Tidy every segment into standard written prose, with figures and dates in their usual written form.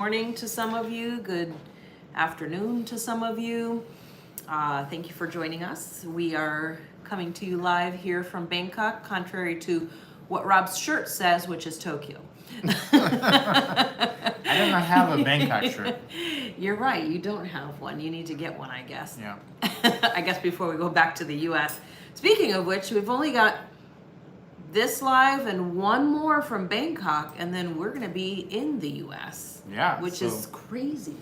Morning to some of you, good afternoon to some of you. Thank you for joining us. We are coming to you live here from Bangkok, contrary to what Rob's shirt says, which is Tokyo. I don't have a Bangkok shirt. You're right, you don't have one. You need to get one, I guess. Yeah. I guess before we go back to the US. Speaking of which, we've only got this live and one more from Bangkok, and then we're going to be in the US. Yeah. Which is crazy.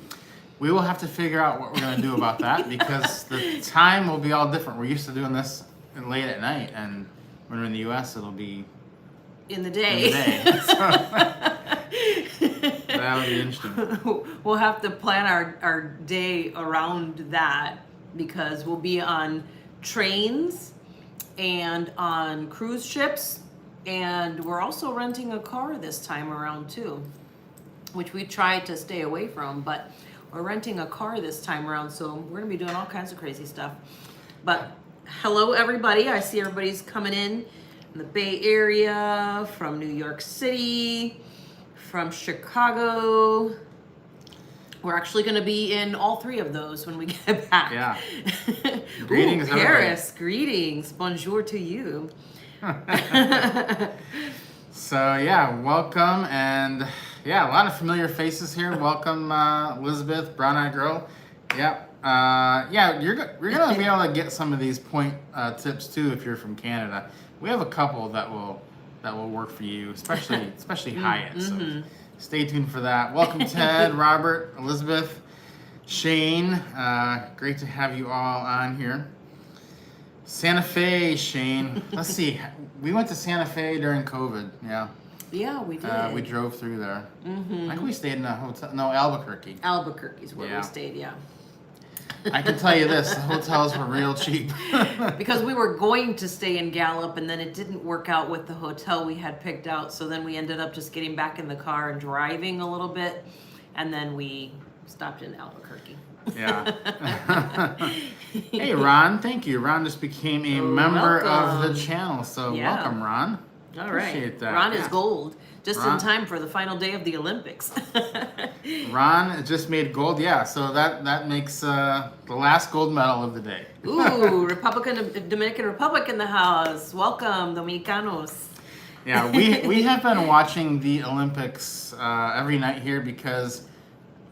We will have to figure out what we're going to do about that because the time will be all different. We're used to doing this late at night, and when we're in the US, it'll be in the day. So, that'll be interesting. We'll have to plan our day around that because we'll be on trains and on cruise ships, and we're also renting a car this time around too, which we tried to stay away from, but we're renting a car this time around, so we're gonna be doing all kinds of crazy stuff. But hello everybody, I see everybody's coming in the Bay Area, from New York City, from Chicago. We're actually going to be in all three of those when we get back. Yeah. Greetings, Paris. Greetings. Bonjour to you. So yeah, welcome, and yeah, a lot of familiar faces here. Welcome, Elizabeth, brown-eyed girl. Yep. Yeah, you're gonna be able to get some of these point tips too if you're from Canada. We have a couple that will work for you, especially Hyatt. So stay tuned for that. Welcome, Ted, Robert, Elizabeth, Shane. Great to have you all on here. Santa Fe, Shane. Let's see. We went to Santa Fe during COVID. Yeah. Yeah, we did. We drove through there. I think we stayed in a hotel. No, Albuquerque. Albuquerque's where we stayed. Yeah. I can tell you this: the hotels were real cheap. Because we were going to stay in Gallup, and then it didn't work out with the hotel we had picked out. So then we ended up just getting back in the car and driving a little bit, and then we stopped in Albuquerque. Yeah. Hey, Ron, thank you. Ron just became a member of the channel, so welcome, Ron. All right. Appreciate that. Ron is gold, just in time for the final day of the Olympics. Ron just made gold, yeah. So that makes the last gold medal of the day. Ooh, Dominican Republic in the house. Welcome, Dominicanos. Yeah, we have been watching the Olympics every night here because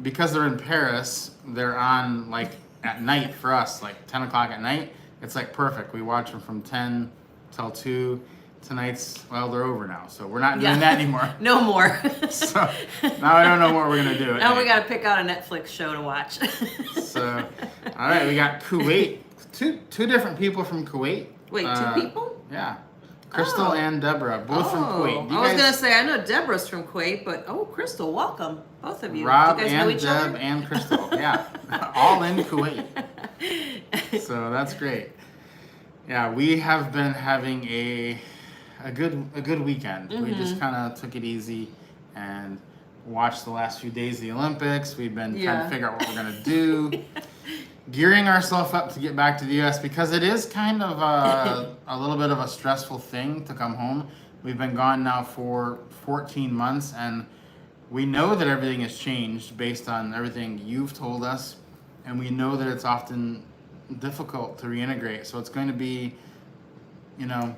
they're in Paris. They're on like at night for us, like 10 o'clock at night. It's like perfect. We watch them from 10 till 2. Tonight's, well, they're over now, so we're not doing that anymore. No more. So now I don't know what we're gonna do. Now we gotta pick out a Netflix show to watch. So, all right, we got Kuwait. Two different people from Kuwait. Wait, 2 people? Yeah, Crystal and Deborah, both from Kuwait. I was gonna say I know Deborah's from Kuwait, but Crystal, welcome, both of you. Rob Do you guys know and each Deb other? and Crystal, yeah, all in Kuwait. So that's great. Yeah, we have been having a good weekend. We just kind of took it easy and watched the last few days of the Olympics. We've been trying to figure out what we're gonna do, gearing ourselves up to get back to the US because it is kind of a little bit of a stressful thing to come home. We've been gone now for 14 months, and we know that everything has changed based on everything you've told us, and we know that it's often difficult to reintegrate. So it's going to be,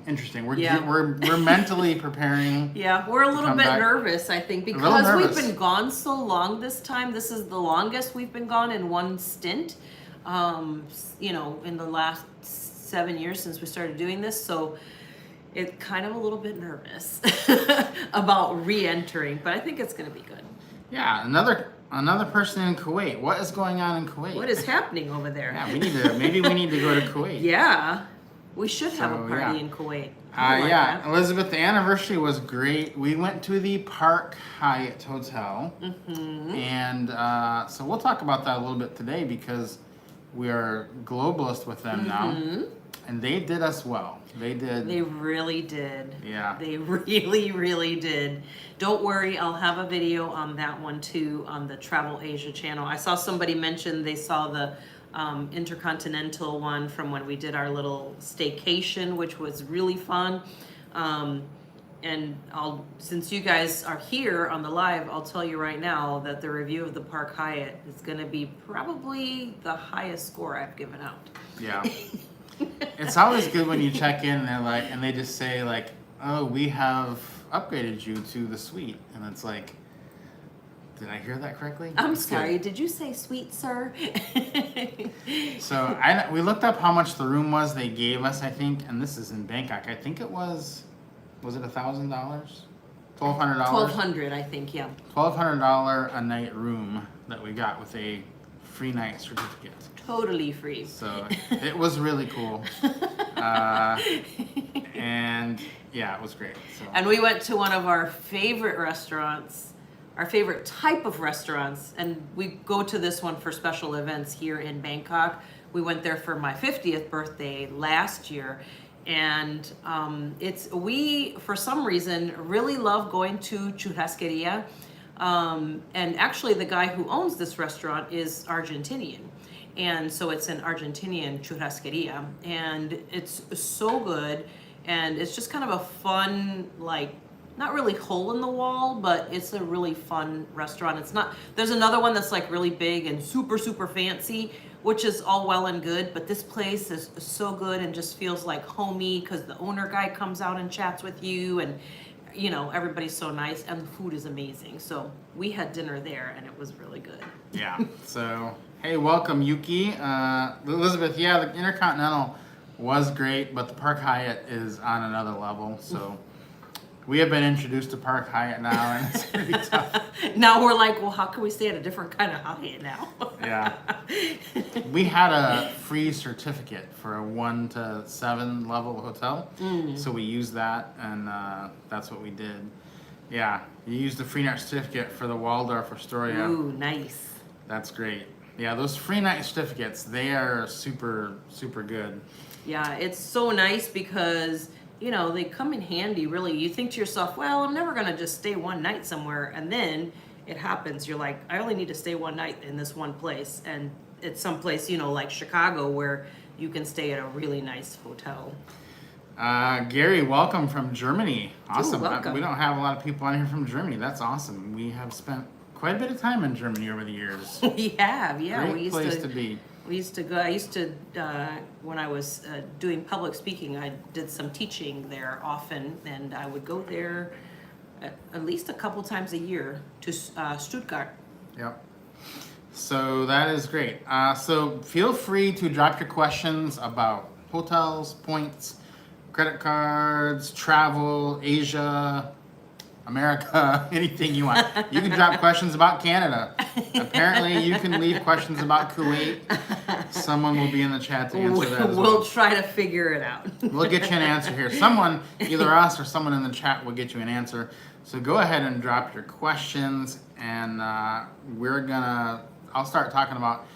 interesting. We're mentally preparing. Yeah, we're a little bit nervous, I think, because we've been gone so long this time. This is the longest we've been gone in one stint, in the last 7 years since we started doing this. So it's kind of a little bit nervous about re-entering, but I think it's going to be good. Yeah, another person in Kuwait. What is going on in Kuwait? What is happening over there? Yeah, maybe we need to go to Kuwait. Yeah. We should have a party in Kuwait. Elizabeth, the anniversary was great. We went to the Park Hyatt Hotel, and so we'll talk about that a little bit today because we are globalist with them now, and they did us well. They did. They really did. Yeah. They really, really did. Don't worry, I'll have a video on that one too on the Travel Asia channel. I saw somebody mention they saw the intercontinental one from when we did our little staycation, which was really fun. since you guys are here on the live, I'll tell you right now that the review of the Park Hyatt is going to be probably the highest score I've given out. Yeah. It's always good when you check in and they're like, and they just say like, oh, we have upgraded you to the suite. And it's like, did I hear that correctly? I'm It's sorry, good. did you say sweet, sir? So we looked up how much the room was they gave us, I think, and this is in Bangkok. I think it was it $1,000? $1,200? $1,200, I think, yeah. $1,200 a night room that we got with a free night certificate. Totally free. So it was really cool. And yeah, it was great. So. And we went to one of our favorite restaurants, our favorite type of restaurants, and we go to this one for special events here in Bangkok. We went there for my 50th birthday last year, and we for some reason really love going to churrascaria. And actually the guy who owns this restaurant is Argentinian. And so it's an Argentinian churrascaria, and it's so good. And it's just kind of a fun, like, not really hole in the wall, but it's a really fun restaurant. It's not, there's another one that's like really big and super, super fancy, which is all well and good, but this place is so good and just feels like homey because the owner guy comes out and chats with you, and you know, everybody's so nice, and the food is amazing. So we had dinner there and it was really good. Yeah. So, hey, welcome, Yuki. Elizabeth, yeah, the Intercontinental was great, but the Park Hyatt is on another level. So we have been introduced to Park Hyatt now, and it's pretty tough. Now we're like, well, how can we stay at a different kind of Hyatt now? Yeah. We had a free certificate for a 1 to 7 level hotel. So we used that, and that's what we did. Yeah. You used the free night certificate for the Waldorf Astoria. Ooh, nice. That's great. Yeah, those free night certificates, they are super, super good. Yeah, it's so nice because, you know, they come in handy, really. You think to yourself, well, I'm never going to just stay one night somewhere. And then it happens. You're like, I only need to stay one night in this one place. And it's someplace, you know, like Chicago, where you can stay at a really nice hotel. Gary, welcome from Germany. Awesome. welcome. We don't have a lot of people on here from Germany. That's awesome. We have spent quite a bit of time in Germany over the years. We have, yeah. Great we used place to be. We used to go. I used to when I was doing public speaking. I did some teaching there often, and I would go there at least a couple times a year to Stuttgart. Yep. So that is great. So feel free to drop your questions about hotels, points, credit cards, travel, Asia, America, anything you want. You can drop questions about Canada. Apparently, you can leave questions about Kuwait. Someone will be in the chat to answer that as well. We'll try to figure it out. We'll get you an answer here. Someone, either us or someone in the chat, will get you an answer. So go ahead and drop your questions, and I'll start talking about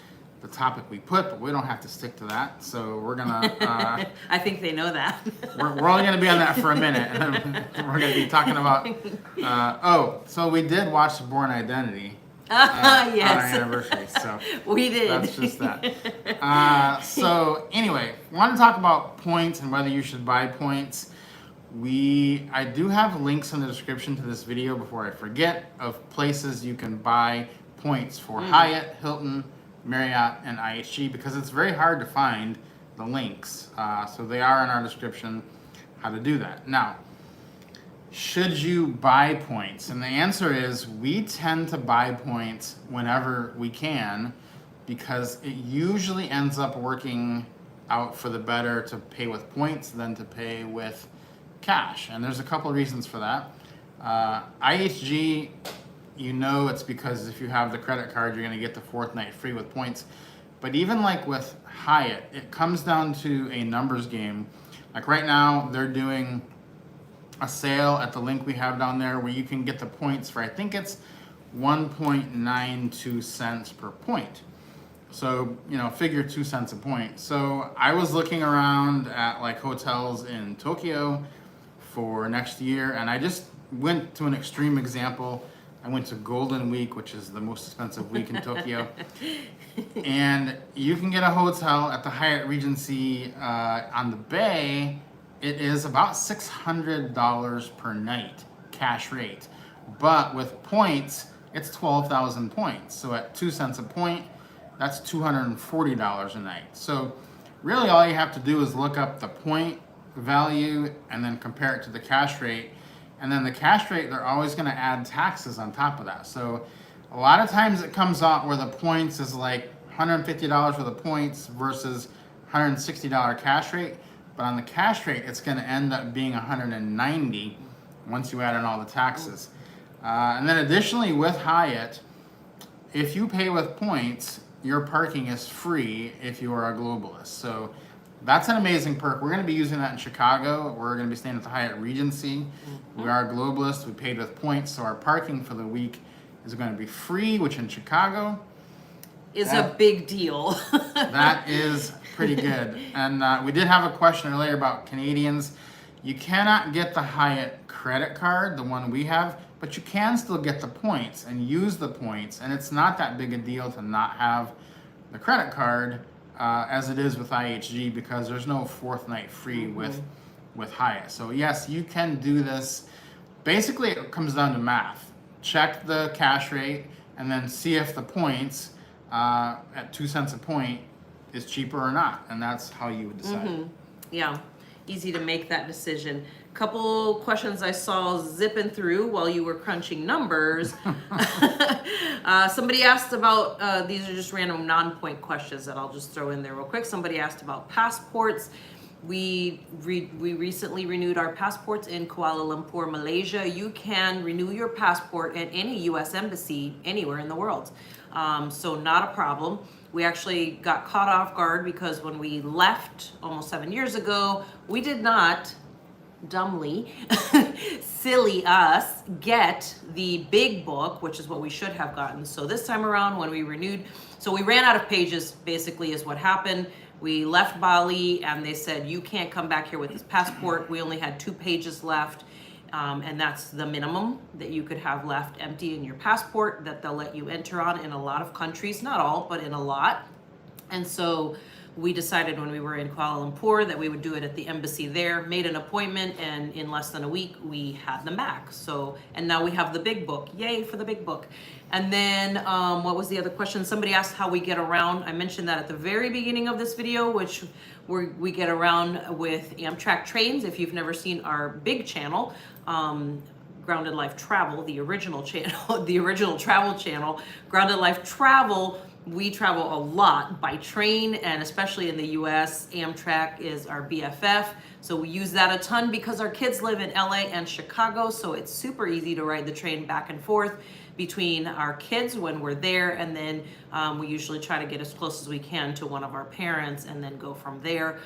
the topic we put, but we don't have to stick to that. So we're gonna. I think they know that. We're only gonna be on that for a minute, and then we're gonna be talking about. So we did watch The Bourne Identity. On Yes. our anniversary, so We did. that's just that. So anyway, want to talk about points and whether you should buy points. I do have links in the description to this video before I forget of places you can buy points for Hyatt, Hilton, Marriott, and IHG, because it's very hard to find the links. So they are in our description how to do that. Now, should you buy points? And the answer is we tend to buy points whenever we can, because it usually ends up working out for the better to pay with points than to pay with cash. And there's a couple of reasons for that. IHG, you know, it's because if you have the credit card, you're going to get the 4th night free with points. But even like with Hyatt, it comes down to a numbers game. Like right now, they're doing a sale at the link we have down there where you can get the points for, I think it's 1.92 cents per point. So, you know, figure 2 cents a point. So I was looking around at like hotels in Tokyo for next year, and I just went to an extreme example. I went to Golden Week, which is the most expensive week in Tokyo. And you can get a hotel at the Hyatt Regency on the Bay, it is about $600 per night cash rate. But with points, it's 12,000 points. So at 2 cents a point, that's $240 a night. So really all you have to do is look up the point value and then compare it to the cash rate. And then the cash rate, they're always going to add taxes on top of that. So a lot of times it comes out where the points is like $150 for the points versus $160 cash rate. But on the cash rate, it's going to end up being $190 once you add in all the taxes. And then additionally with Hyatt, if you pay with points, your parking is free if you are a globalist. So that's an amazing perk. We're going to be using that in Chicago. We're going to be staying at the Hyatt Regency. We are a globalist. We paid with points, so our parking for the week is going to be free, which in Chicago is a big deal. That is pretty good. And we did have a question earlier about Canadians. You cannot get the Hyatt credit card, the one we have, but you can still get the points and use the points. And it's not that big a deal to not have the credit card as it is with IHG, because there's no fourth night free with Hyatt. So yes, you can do this. Basically, it comes down to math. Check the cash rate and then see if the points at 2 cents a point is cheaper or not. And that's how you would decide. Yeah, easy to make that decision. Couple questions I saw zipping through while you were crunching numbers. Somebody asked about, these are just random non-point questions that I'll just throw in there real quick. Somebody asked about passports. We recently renewed our passports in Kuala Lumpur, Malaysia. You can renew your passport at any U.S. embassy anywhere in the world. So not a problem. We actually got caught off guard because when we left almost 7 years ago, we did not, dumbly, silly us, get the big book, which is what we should have gotten. So this time around when we renewed, so we ran out of pages basically is what happened. We left Bali and they said, you can't come back here with this passport. We only had 2 pages left. And that's the minimum that you could have left empty in your passport that they'll let you enter on in a lot of countries, not all, but in a lot. And so we decided when we were in Kuala Lumpur that we would do it at the embassy there, made an appointment, and in less than a week, we had them back. So, and now we have the big book. Yay for the big book. And then what was the other question? Somebody asked how we get around. I mentioned that at the very beginning of this video, which we get around with Amtrak trains. If you've never seen our big channel, Grounded Life Travel, the original channel, the original travel channel, Grounded Life Travel, we travel a lot by train, and especially in the US, Amtrak is our BFF. So we use that a ton because our kids live in LA and Chicago, so it's super easy to ride the train back and forth between our kids when we're there, and then we usually try to get as close as we can to one of our parents and then go from there.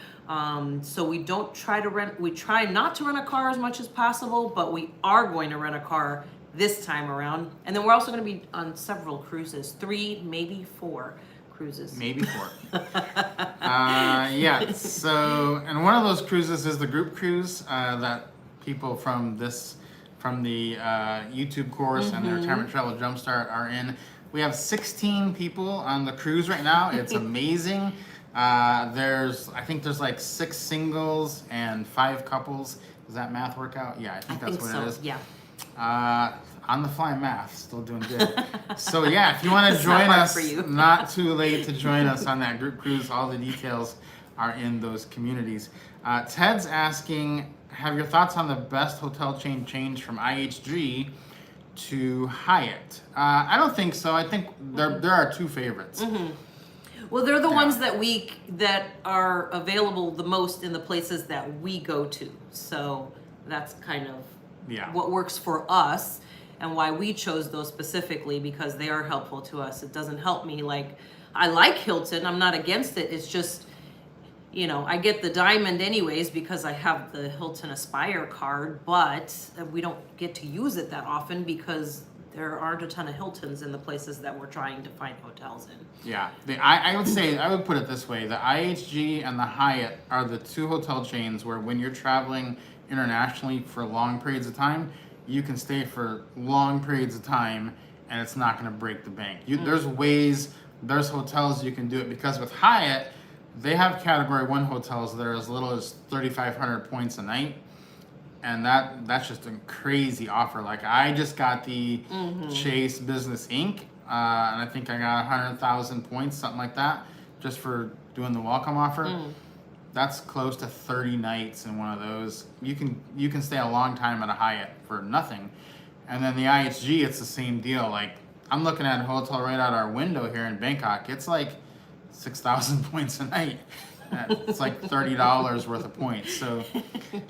So we don't try to rent, we try not to rent a car as much as possible, but we are going to rent a car this time around. And then we're also going to be on several cruises, 3, maybe 4 cruises. Maybe 4. Yeah, so, and one of those cruises is the group cruise that people from the YouTube course and the Retirement Travel Jumpstart are in. We have 16 people on the cruise right now. It's amazing. I think there's like 6 singles and 5 couples. Does that math work out? Yeah, I think that's what it is. Yeah. On the fly math, still doing good. So yeah, if you want to join us, not too late to join us on that group cruise. All the details are in those communities. Ted's asking, have your thoughts on the best hotel chain change from IHG to Hyatt? I don't think so. I think there are 2 favorites. Well, they're the ones that are available the most in the places that we go to. So that's kind of what works for us and why we chose those specifically, because they are helpful to us. It doesn't help me. Like, I like Hilton. I'm not against it. It's just, you know, I get the diamond anyways because I have the Hilton Aspire card, but we don't get to use it that often because there aren't a ton of Hiltons in the places that we're trying to find hotels in. Yeah, I would put it this way. The IHG and the Hyatt are the 2 hotel chains where when you're traveling internationally for long periods of time, you can stay for long periods of time and it's not going to break the bank. There's hotels you can do it, because with Hyatt, they have Category 1 hotels that are as little as 3,500 points a night. And that's just a crazy offer. Like, I just got the Chase Business Inc. And I think I got 100,000 points, something like that, just for doing the welcome offer. That's close to 30 nights in one of those. You can stay a long time at a Hyatt for nothing. And then the IHG, it's the same deal. Like, I'm looking at a hotel right out our window here in Bangkok. It's like 6,000 points a night. It's like $30 worth of points. So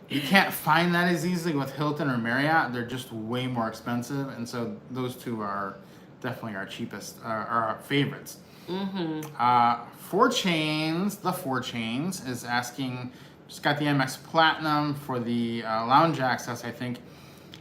you can't find that as easily with Hilton or Marriott. They're just way more expensive. And so those two are definitely our cheapest, our favorites. Four Chains is asking, just got the AMEX Platinum for the lounge access, I think.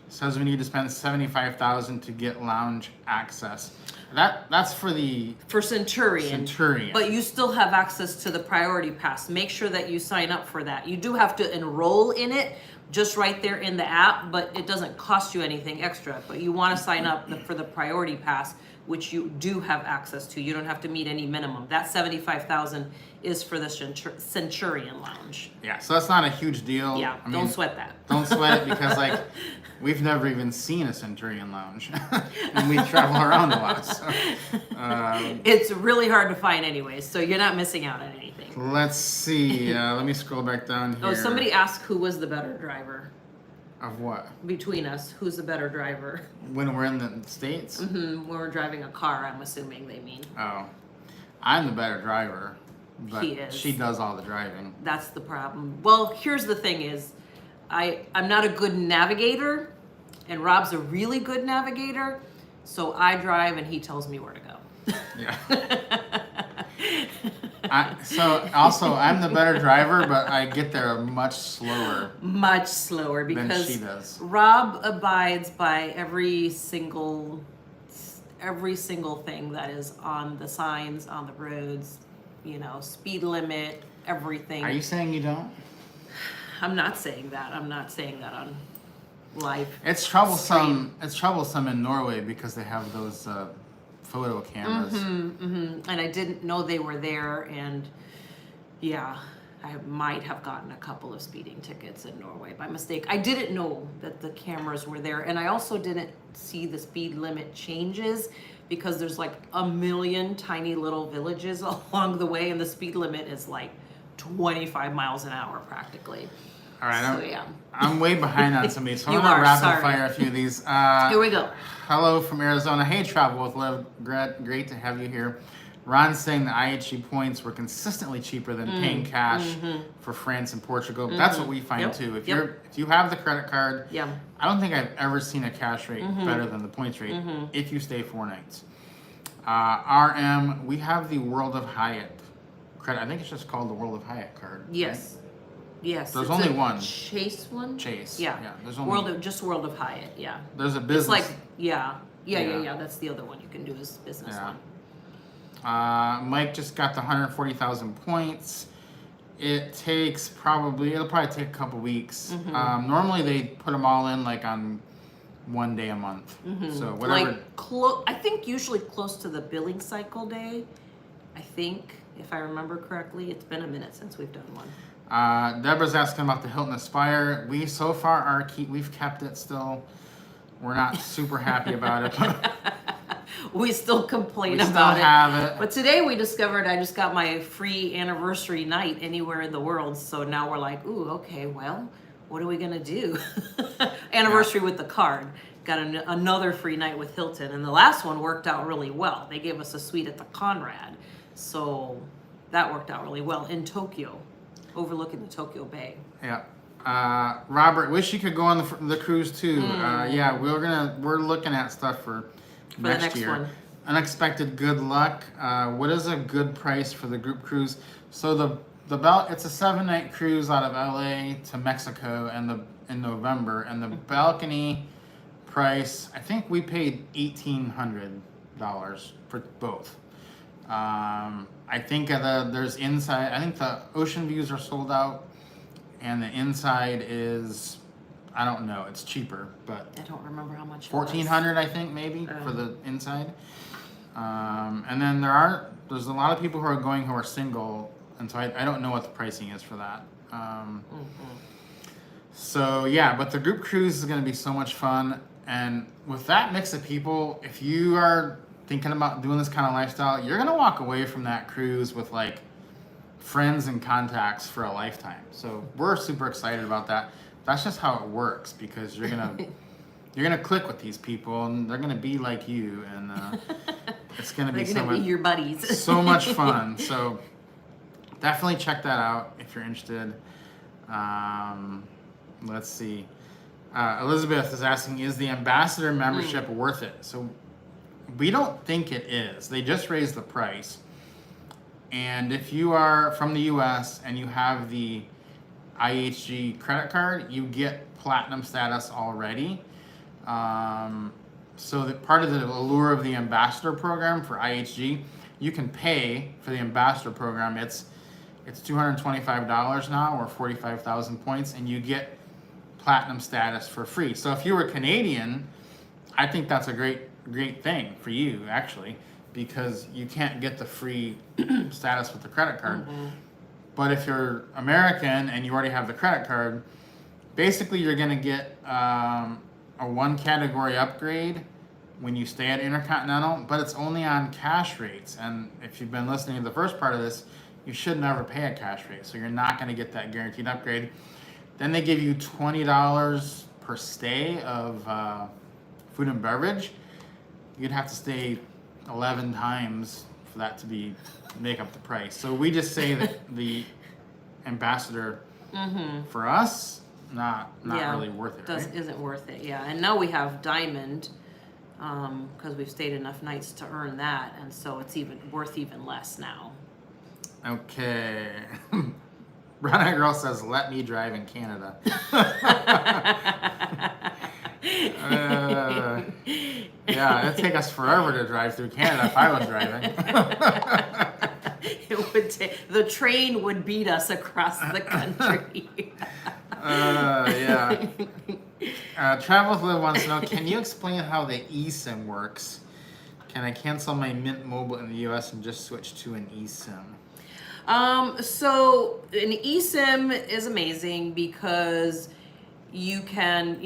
Says we need to spend $75,000 to get lounge access. That's for Centurion. But you still have access to the priority pass. Make sure that you sign up for that. You do have to enroll in it just right there in the app, but it doesn't cost you anything extra. But you want to sign up for the priority pass, which you do have access to. You don't have to meet any minimum. That $75,000 is for the Centurion Lounge. Yeah, so that's not a huge deal. Yeah, don't sweat that. Don't sweat it because, like, we've never even seen a Centurion Lounge, and we travel around a lot. So, it's really hard to find anyways, so you're not missing out on anything. Let's see. Let me scroll back down here. Oh, somebody asked who was the better driver. Of what? Between us, who's the better driver? When we're in the States? When we're driving a car, I'm assuming they mean. Oh. I'm the better driver, but He is. she does all the driving. That's the problem. Well, here's the thing is, I'm not a good navigator, and Rob's a really good navigator, so I drive and he tells me where to go. Yeah. So also, I'm the better driver, but I get there much slower. Much slower because than she does. Rob abides by every single thing that is on the signs, on the roads, speed limit, everything. Are you saying you don't? I'm not saying that. I'm not saying that on live. It's troublesome. It's troublesome in Norway because they have those photo cameras. And I didn't know they were there, and yeah, I might have gotten a couple of speeding tickets in Norway by mistake. I didn't know that the cameras were there, and I also didn't see the speed limit changes because there's like a million tiny little villages along the way, and the speed limit is like 25 miles an hour practically. All right, so, yeah. I'm way behind on some of these, so You I'm gonna are, rapid sorry. fire a few of these. Here we go. Hello from Arizona. Hey, Travel with Liv. Great to have you here. Ron's saying the IHG points were consistently cheaper than paying cash for France and Portugal. That's what we find too. If you have the credit card, I don't think I've ever seen a cash rate better than the points rate if you stay 4 nights. RM, we have the World of Hyatt credit. I think it's just called the World of Hyatt card. Yes. Right? Yes. There's it's only a one. Chase one? Chase. Yeah. There's only World of Hyatt, yeah. There's a business. It's like, yeah. That's the other one you can do is business one. Mike just got the 140,000 points. It'll probably take a couple weeks. Normally they put them all in like on 1 day a month. So whatever. Like I think usually close to the billing cycle day. I think, if I remember correctly, it's been a minute since we've done one. Deborah's asking about the Hilton Aspire. We so far we've kept it still. We're not super happy about it. We still complain about it. We still have it. But today we discovered I just got my free anniversary night anywhere in the world. So now we're like, ooh, okay, well, what are we gonna do? Anniversary with the card. Got another free night with Hilton, and the last one worked out really well. They gave us a suite at the Conrad, so that worked out really well in Tokyo, overlooking the Tokyo Bay. Yeah. Robert, wish you could go on the cruise too. Yeah, we're looking at stuff for next year. One. Unexpected good luck. What is a good price for the group cruise? So it's a 7-night cruise out of LA to Mexico in November, and the balcony price, I think we paid $1,800 for both. I think there's inside. I think the ocean views are sold out, and the inside is, I don't know. It's cheaper, but I don't remember how much. $1,400, I think, maybe for the inside. And then there's a lot of people who are going who are single. and so I don't know what the pricing is for that. So yeah, but the group cruise is going to be so much fun, and with that mix of people, if you are thinking about doing this kind of lifestyle, you're going to walk away from that cruise with like friends and contacts for a lifetime. So we're super excited about that. That's just how it works, because you're gonna click with these people, and they're gonna be like you, and it's gonna be your buddies. so much fun. So definitely check that out if you're interested. Let's see. Elizabeth is asking, is the ambassador membership worth it? So we don't think it is. They just raised the price. And if you are from the US and you have the IHG credit card, you get platinum status already. So that part of the allure of the ambassador program for IHG, you can pay for the ambassador program. It's $225 now, or 45,000 points, and you get platinum status for free. So if you were Canadian, I think that's a great thing for you, actually, because you can't get the free status with the credit card. But if you're American and you already have the credit card, basically you're going to get a 1 category upgrade when you stay at Intercontinental, but it's only on cash rates. And if you've been listening to the first part of this, you should never pay a cash rate, so you're not going to get that guaranteed upgrade. Then they give you $20 per stay of food and beverage. You'd have to stay 11 times for that to make up the price. So we just say that the ambassador for us, not really worth it. Right? Isn't worth it, yeah. And now we have Diamond, because we've stayed enough nights to earn that, and so it's worth even less now. Okay. Brana Girl says, let me drive in Canada. Yeah, it'd take us forever to drive through Canada if I was driving. It would the train would beat us across the country. Yeah. Travel with Liv wants to know, can you explain how the eSIM works? Can I cancel my Mint Mobile in the US and just switch to an eSIM? So an eSIM is amazing because you can,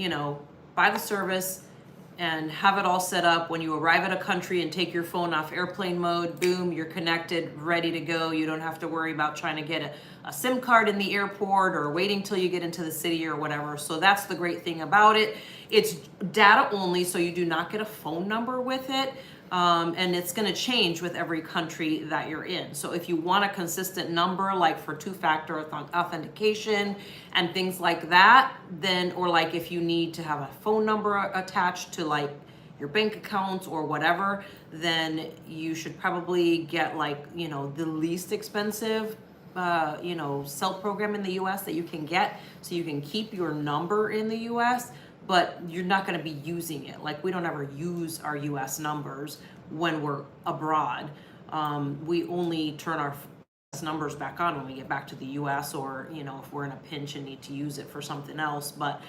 buy the service and have it all set up. When you arrive at a country and take your phone off airplane mode, boom, you're connected, ready to go. You don't have to worry about trying to get a SIM card in the airport or waiting till you get into the city or whatever. So that's the great thing about it. It's data only, so you do not get a phone number with it. And it's going to change with every country that you're in. So if you want a consistent number, like for 2-factor authentication and things like that, then, or like if you need to have a phone number attached to like your bank accounts or whatever, then you should probably get like, the least expensive cell program in the US that you can get, so you can keep your number in the US, but you're not going to be using it. Like, we don't ever use our US numbers when we're abroad. We only turn our US numbers back on when we get back to the US, or, if we're in a pinch and need to use it for something else. But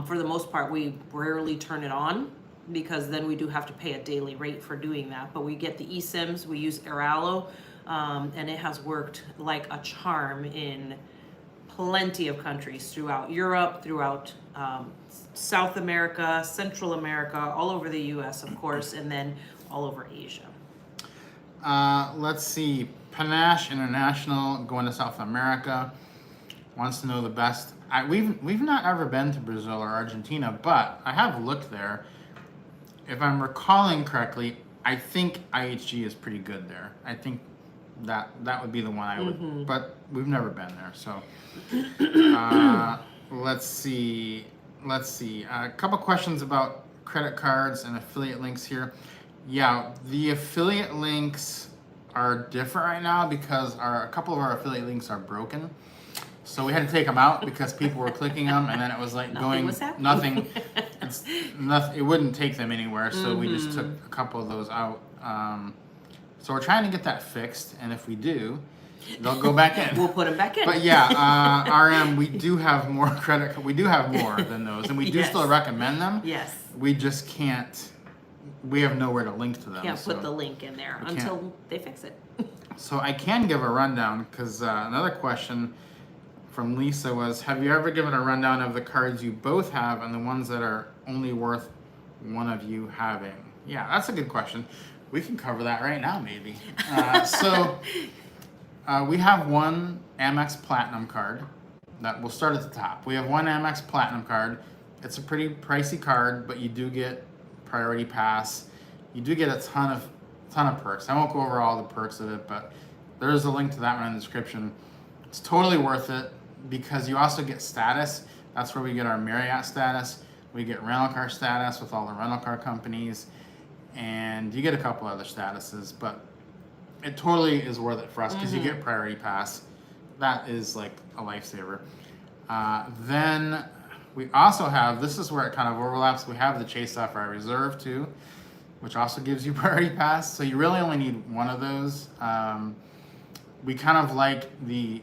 for the most part, we rarely turn it on, because then we do have to pay a daily rate for doing that. But we get the eSIMs, we use Airalo, and it has worked like a charm in plenty of countries throughout Europe, throughout South America, Central America, all over the US, of course, and then all over Asia. Let's see. Panache International, going to South America, wants to know the best. We've not ever been to Brazil or Argentina, but I have looked there. If I'm recalling correctly, I think IHG is pretty good there. I think that would be the one I would, but we've never been there. So let's see. A couple questions about credit cards and affiliate links here. Yeah, the affiliate links are different right now because a couple of our affiliate links are broken. So we had to take them out because people were clicking them, and then it was like nothing. It wouldn't take them anywhere, so we just took a couple of those out. So we're trying to get that fixed, and if we do, they'll go back in. We'll put them back in. But yeah, RM, we do have more we do have more than those, and we do still recommend them. Yes. We just can't. We have nowhere to link to them. Can't put the link in there until they fix it. So I can give a rundown because another question from Lisa was, have you ever given a rundown of the cards you both have and the ones that are only worth one of you having? Yeah, that's a good question. We can cover that right now, maybe. We have one Amex Platinum card that will start at the top. We have one Amex Platinum card. It's a pretty pricey card, but you do get priority pass. You do get a ton of perks. I won't go over all the perks of it, but there's a link to that one in the description. It's totally worth it because you also get status. That's where we get our Marriott status. We get rental car status with all the rental car companies, and you get a couple other statuses, but it totally is worth it for us because you get priority pass. That is like a lifesaver. Then we also have, this is where it kind of overlaps, we have the Chase Sapphire Reserve too, which also gives you priority pass. So you really only need one of those. We kind of like the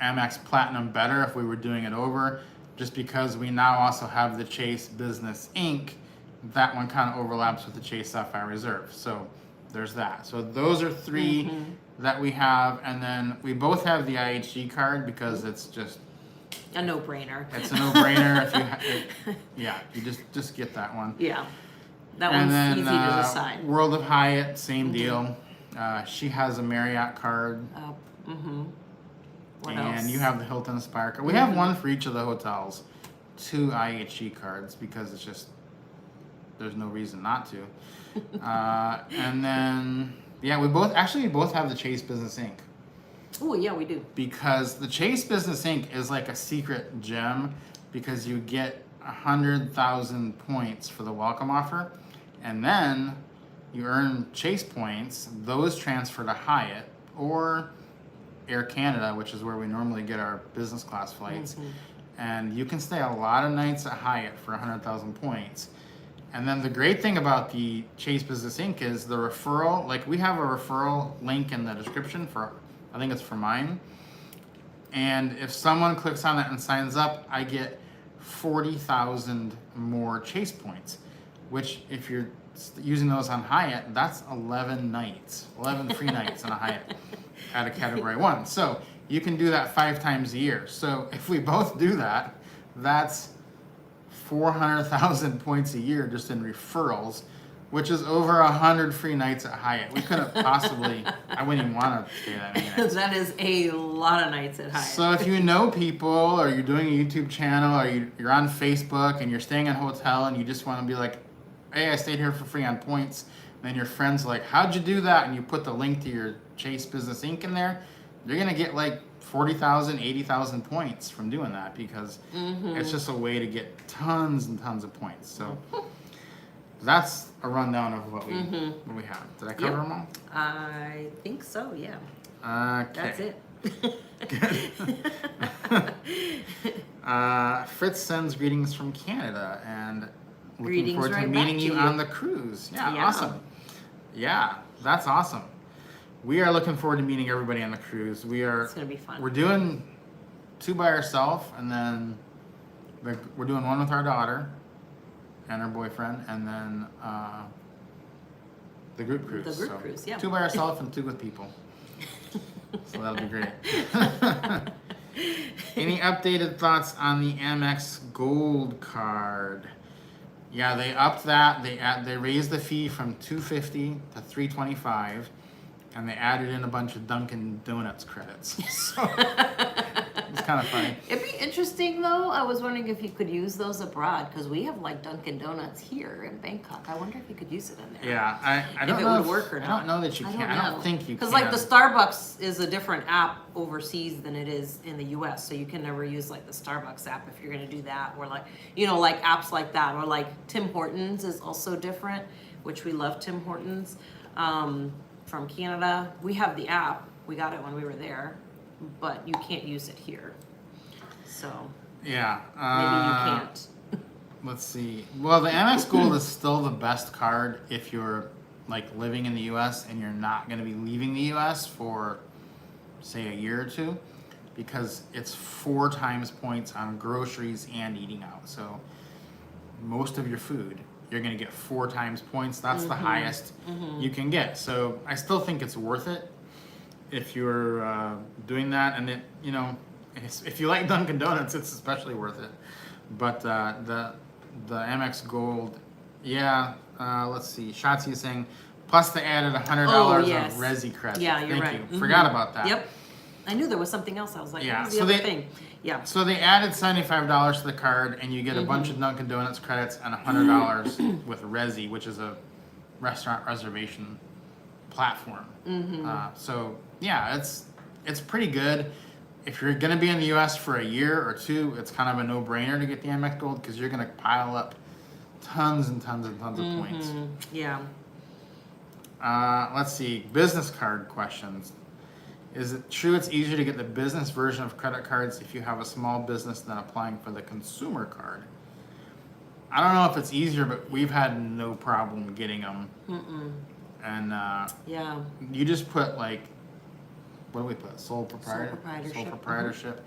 Amex Platinum better if we were doing it over, just because we now also have the Chase Business Inc. That one kind of overlaps with the Chase Sapphire Reserve. So there's that. So those are three that we have, and then we both have the IHG card because it's just a no-brainer. It's a no-brainer. You just get that one. Yeah, that one's easy to decide. World of Hyatt, same deal. She has a Marriott card. What and else? You have the Hilton Aspire card. We have one for each of the hotels, 2 IHG cards because it's just there's no reason not to. And then we both have the Chase Business Inc. Oh yeah, we do. Because the Chase Business Inc. is like a secret gem because you get 100,000 points for the welcome offer, and then you earn Chase points. Those transfer to Hyatt or Air Canada, which is where we normally get our business class flights. And you can stay a lot of nights at Hyatt for 100,000 points. And then the great thing about the Chase Business Inc. is the referral. Like, we have a referral link in the description for, I think it's for mine. And if someone clicks on that and signs up, I get 40,000 more Chase points, which if you're using those on Hyatt, that's 11 free nights on a Hyatt at a Category 1. So you can do that 5 times a year. So if we both do that, that's 400,000 points a year just in referrals, which is over 100 free nights at Hyatt. We couldn't possibly, I wouldn't even want to stay that many nights. That is a lot of nights at Hyatt. So if you know people, or you're doing a YouTube channel, or you're on Facebook and you're staying in a hotel and you just want to be like, hey, I stayed here for free on points, and then your friend's like, how'd you do that? And you put the link to your Chase Business Inc. in there, you're going to get like 40,000, 80,000 points from doing that because it's just a way to get tons and tons of points. So that's a rundown of what we have. Did I cover them all? I think so, yeah. Okay. That's it. Fritz sends greetings from Canada and looking Greetings forward to right meeting back you to on you. the cruise. Yeah, Yeah. awesome. Yeah, that's awesome. We are looking forward to meeting everybody on the cruise. It's gonna be fun. We're doing 2 by ourselves, and then we're doing 1 with our daughter and her boyfriend, and then the group cruise. The group cruise, yeah. 2 by ourselves and 2 with people. So that'll be great. Any updated thoughts on the AMEX Gold card? Yeah, they upped that. They raised the fee from $250 to $325, and they added in a bunch of Dunkin' Donuts credits. So it's kind of funny. It'd be interesting though. I was wondering if you could use those abroad because we have like Dunkin' Donuts here in Bangkok. I wonder if you could use it in there. Yeah, I don't If it know would work or I not. don't know that you can. I don't think you can. Because like the Starbucks is a different app overseas than it is in the U.S. So you can never use like the Starbucks app if you're gonna do that, or like like apps like that, or like Tim Hortons is also different, which we love Tim Hortons. From Canada, we have the app. We got it when we were there, but you can't use it here. So yeah, maybe you can't. Let's see. Well, the Amex Gold is still the best card if you're like living in the U.S. and you're not going to be leaving the U.S. for, say, a year or two, because it's 4 times points on groceries and eating out. So most of your food, you're going to get 4 times points. That's the highest you can get. So I still think it's worth it. if you're doing that, and if you like Dunkin' Donuts, it's especially worth it. But the AMEX Gold, yeah. Let's see. Shotzi is saying, plus they added $100 yes. of Resi credit. Yeah, you're Thank right. you. Mm-hmm. Forgot about that. Yep. I knew there was something else. I was like, Yeah. what was the other thing? Yeah. So they added $75 to the card, and you get a bunch of Dunkin' Donuts credits and $100 with Resi, which is a restaurant reservation platform. So yeah, it's pretty good. If you're gonna be in the U.S. for a year or two, it's kind of a no-brainer to get the AMEX Gold because you're gonna pile up tons and tons and tons of points. Yeah. Let's see, business card questions. Is it true it's easier to get the business version of credit cards if you have a small business than applying for the consumer card? I don't know if it's easier, but we've had no problem getting them. And Yeah. you just put like, what do we put? Sole proprietorship. Sole proprietorship.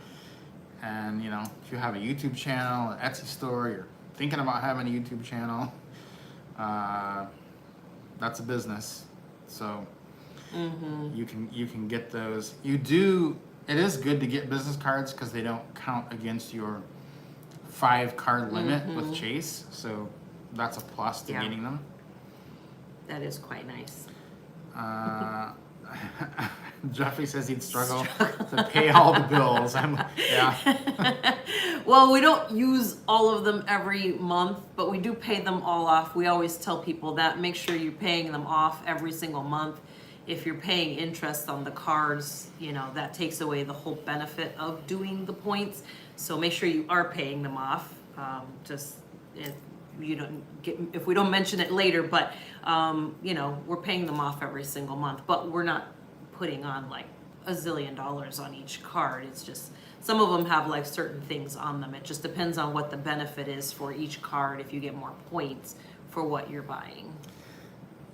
And if you have a YouTube channel, an Etsy store, you're thinking about having a YouTube channel, that's a business. So you can get those. It is good to get business cards because they don't count against your 5 card limit with Chase. So that's a plus to getting them. That is quite nice. Jeffrey says he'd struggle to pay all the bills. Well, we don't use all of them every month, but we do pay them all off. We always tell people that. Make sure you're paying them off every single month. If you're paying interest on the cards, that takes away the whole benefit of doing the points. So make sure you are paying them off. Just if we don't mention it later, but we're paying them off every single month. But we're not putting on like $1 zillion on each card. It's just some of them have like certain things on them. It just depends on what the benefit is for each card if you get more points for what you're buying.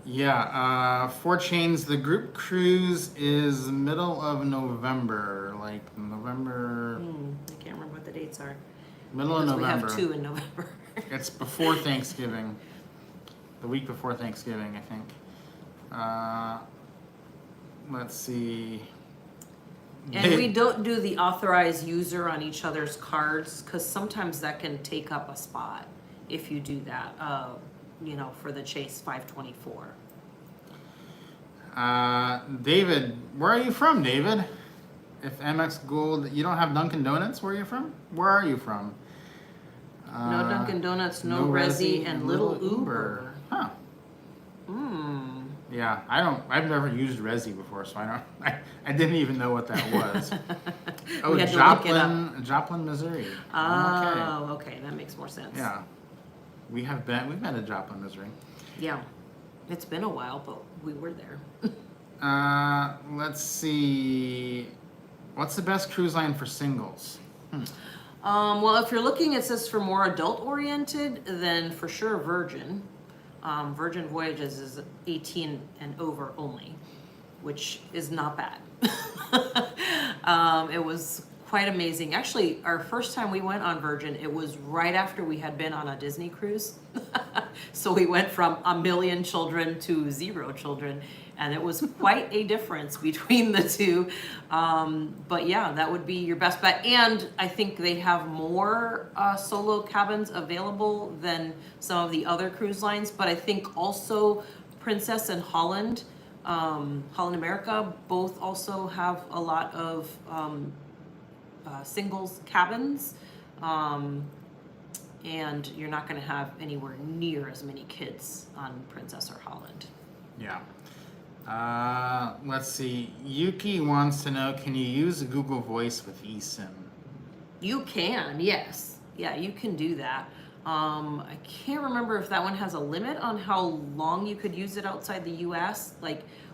Yeah, 4 Chains, the group cruise is middle of November, like November. I can't remember what the dates are. Middle of November. We have 2 in November. It's before Thanksgiving. The week before Thanksgiving, I think. Let's see. And we don't do the authorized user on each other's cards because sometimes that can take up a spot if you do that, for the Chase 524. David, where are you from, David? If AMEX Gold, you don't have Dunkin' Donuts, where are you from? Where are you from? No Dunkin' Donuts, no Resi, and little Uber. Huh. Yeah, I've never used Resi before, so I didn't even know what that was. Oh, Joplin, Missouri. Oh, okay, that makes more sense. Yeah. We've been to Joplin, Missouri. Yeah. It's been a while, but we were there. Let's see. What's the best cruise line for singles? Well, if you're looking, it says for more adult oriented, then for sure Virgin. Virgin Voyages is 18 and over only, which is not bad. It was quite amazing. Actually, our first time we went on Virgin, it was right after we had been on a Disney cruise. So we went from 1 million children to 0 children, and it was quite a difference between the two. But yeah, that would be your best bet. And I think they have more solo cabins available than some of the other cruise lines. But I think also Princess and Holland America both also have a lot of singles cabins, and you're not going to have anywhere near as many kids on Princess or Holland. Yeah. Let's see. Yuki wants to know, can you use Google Voice with eSIM? You can, yes. Yeah, you can do that. I can't remember if that one has a limit on how long you could use it outside the US,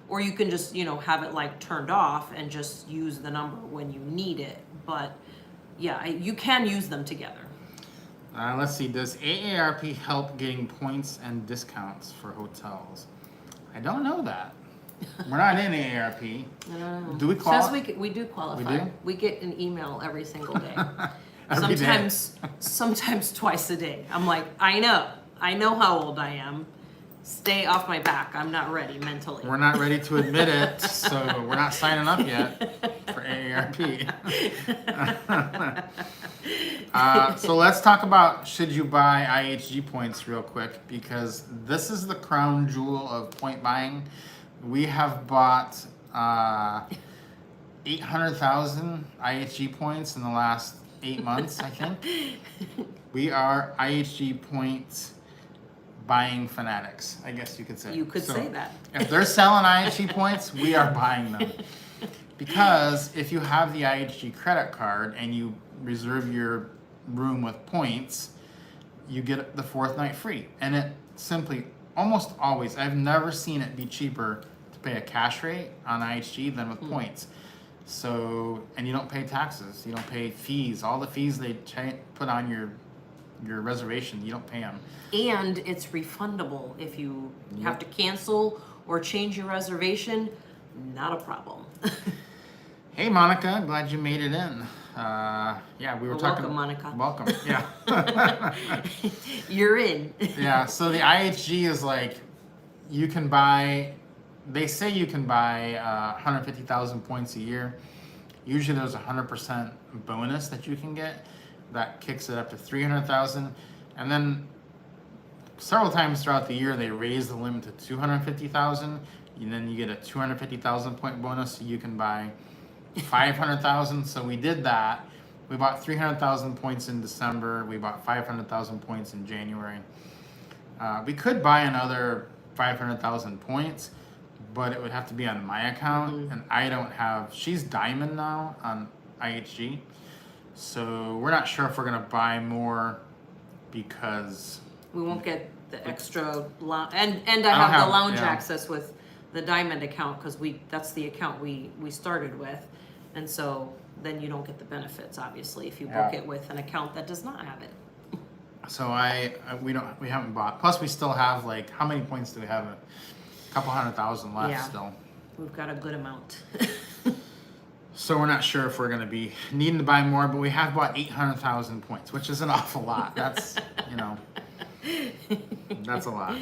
or you can just, have it turned off and just use the number when you need it. But yeah, you can use them together. Let's see. Does AARP help getting points and discounts for hotels? I don't know that. We're not in AARP. I don't know. Do we qualify? Says we do qualify. We do? We get an email every single day. Every sometimes twice a day. I'm like, I know how old I am. stay off my back. I'm not ready mentally. We're not ready to admit it, so we're not signing up yet for AARP. So let's talk about should you buy IHG points real quick, because this is the crown jewel of point buying. We have bought 800,000 IHG points in the last 8 months, I think. We are IHG points buying fanatics, I guess you could say. You could say that. If they're selling IHG points, we are buying them. Because if you have the IHG credit card and you reserve your room with points, you get the 4th night free. And it simply, almost always, I've never seen it be cheaper to pay a cash rate on IHG than with points. So, and you don't pay taxes, you don't pay fees, all the fees they put on your reservation, you don't pay them. And it's refundable if you have to cancel or change your reservation. Not a problem. Hey Monica, glad you made it in. Yeah, we were talking. Welcome, Monica. Welcome. Yeah. You're in. Yeah. So the IHG is like, you can buy. They say you can buy 150,000 points a year. Usually there's a 100% bonus that you can get that kicks it up to 300,000, and then several times throughout the year they raise the limit to 250,000, and then you get a 250,000 point bonus, so you can buy 500,000. So we did that. We bought 300,000 points in December. We bought 500,000 points in January. We could buy another 500,000 points, but it would have to be on my account, and I don't have. She's diamond now on IHG, so we're not sure if we're gonna buy more because We won't get the extra and I have the lounge access with the diamond account, because that's the account we started with, and so then you don't get the benefits obviously if you book it with an account that does not have it. So we haven't bought. Plus we still have, like, how many points do we have? A couple 100,000 left still. We've got a good amount. So we're not sure if we're going to be needing to buy more, but we have bought 800,000 points, which is an awful lot. That's, that's a lot.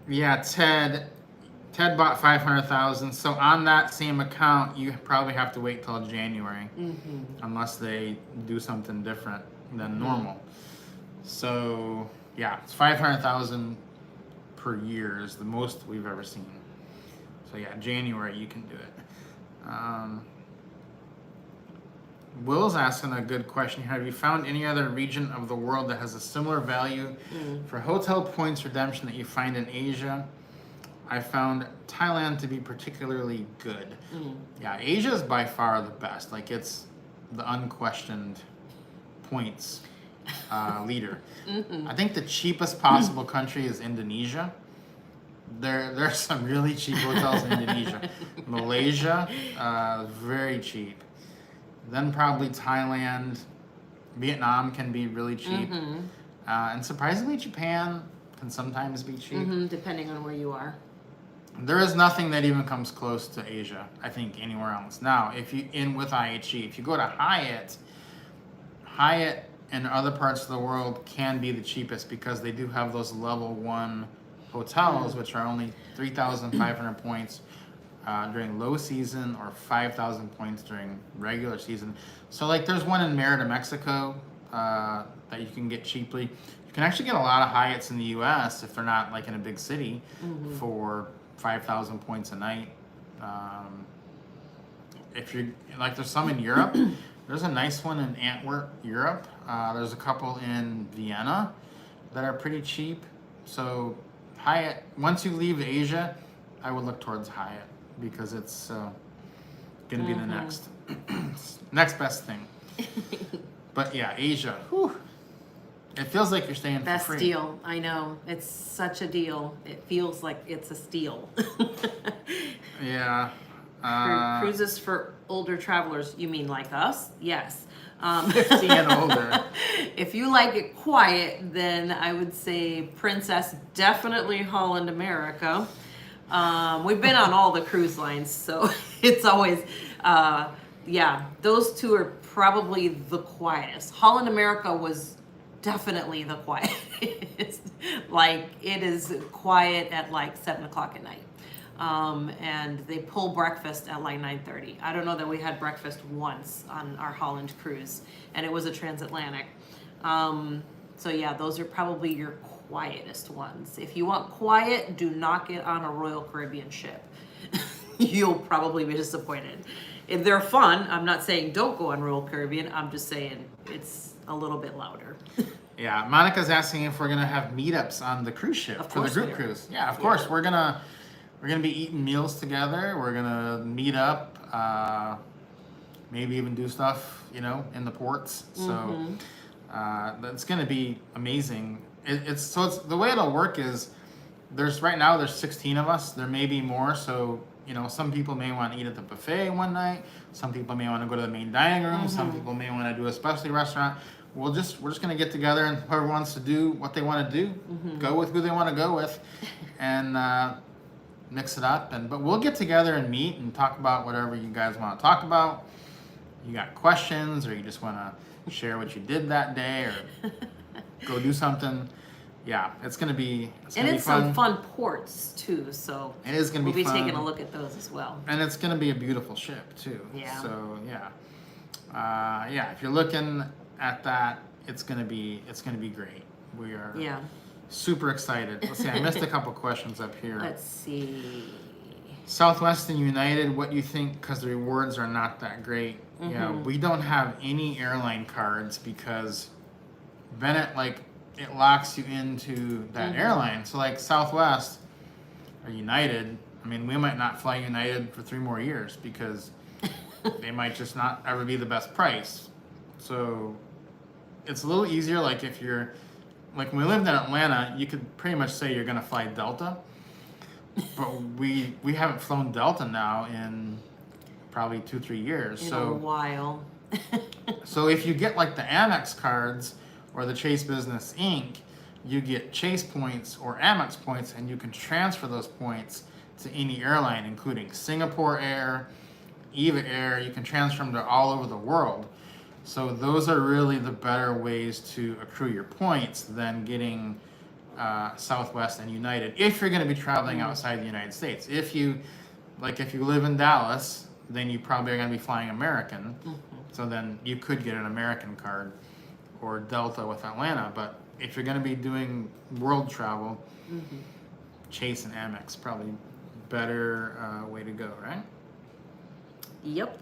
Yeah, Ted bought 500,000. So on that same account, you probably have to wait till January, unless they do something different than normal. So yeah, it's 500,000 per year is the most we've ever seen. So yeah, January you can do it. Will's asking a good question here. Have you found any other region of the world that has a similar value for hotel points redemption that you find in Asia? I found Thailand to be particularly good. Yeah, Asia is by far the best. Like, it's the unquestioned points leader. I think the cheapest possible country is Indonesia. There's some really cheap hotels in Indonesia. Malaysia, very cheap. Then probably Thailand. Vietnam can be really cheap. And surprisingly, Japan can sometimes be cheap. Depending on where you are. There is nothing that even comes close to Asia, I think, anywhere else. Now, if you with IHG, if you go to Hyatt in other parts of the world can be the cheapest, because they do have those level 1 hotels, which are only 3,500 points during low season, or 5,000 points during regular season. So, like, there's one in Merida, Mexico, that you can get cheaply. You can actually get a lot of Hyatts in the U.S. if they're not, like, in a big city for 5,000 points a night. If you're like, there's some in Europe. There's a nice one in Antwerp, Europe. There's a couple in Vienna that are pretty cheap. So Hyatt, once you leave Asia, I would look towards Hyatt, because it's gonna be the next best thing. But yeah, Asia, whew, it feels like you're staying for free. Best deal. I know. It's such a deal. It feels like it's a steal. Yeah. Cruises for older travelers, you mean like us? Yes. 50 and older. If you like it quiet, then I would say Princess, definitely Holland America. We've been on all the cruise lines, so it's always, those two are probably the quietest. Holland America was definitely the quietest. Like, it is quiet at like 7 o'clock at night. And they pull breakfast at like 9:30. I don't know that we had breakfast once on our Holland cruise, and it was a transatlantic. So yeah, those are probably your quietest ones. If you want quiet, do not get on a Royal Caribbean ship. You'll probably be disappointed. If they're fun, I'm not saying don't go on Royal Caribbean. I'm just saying it's a little bit louder. Yeah, Monica's asking if we're gonna have meetups on the cruise ship for the group cruise. Yeah, of course. We're gonna be eating meals together. We're gonna meet up, maybe even do stuff, in the ports. So that's gonna be amazing. It's the way it'll work is right now there's 16 of us. There may be more. So some people may want to eat at the buffet one night. Some people may want to go to the main dining room. Some people may want to do a specialty restaurant. We're just gonna get together, and whoever wants to do what they want to do, go with who they want to go with, and mix it up. But we'll get together and meet and talk about whatever you guys want to talk about. You got questions, or you just want to share what you did that day, or go do something. Yeah, it's gonna be fun. Some fun ports too, so it is gonna be fun. We'll be taking a look at those as well. And it's gonna be a beautiful ship too. Yeah. So yeah, if you're looking at that, it's gonna be great. We are super excited. Let's see, I missed a couple questions up here. Let's see. Southwest and United, what do you think? Because the rewards are not that great. Yeah, we don't have any airline cards because Bennett, it locks you into that airline. So like Southwest or United, I mean, we might not fly United for 3 more years because they might just not ever be the best price. So it's a little easier. Like if you're, when we lived in Atlanta, you could pretty much say you're gonna fly Delta, but we haven't flown Delta now in probably 2-3 years. In a while. So if you get like the Amex cards or the Chase Business Inc., you get Chase points or Amex points, and you can transfer those points to any airline, including Singapore Air, Eva Air. You can transfer them to all over the world. So those are really the better ways to accrue your points than getting Southwest and United if you're going to be traveling outside the United States. If you live in Dallas, then you probably are going to be flying American. So then you could get an American card or Delta with Atlanta. But if you're going to be doing world travel, Chase and Amex probably better way to go, right? Yep.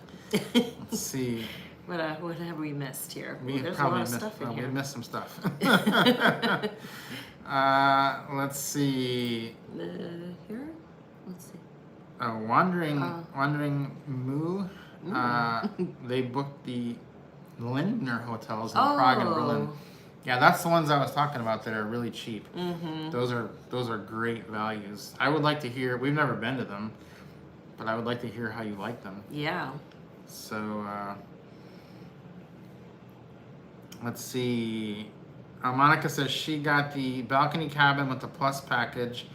Let's see. What have we missed here? There's probably a lot of stuff in here. We missed some stuff. Let's see. Here? Let's see. Wandering Moo. They booked the Lindner hotels in Prague and Berlin. Yeah, that's the ones I was talking about that are really cheap. Those are great values. I would like to hear. We've never been to them, but I would like to hear how you like them. Yeah. So let's see. Monica says she got the balcony cabin with the plus package,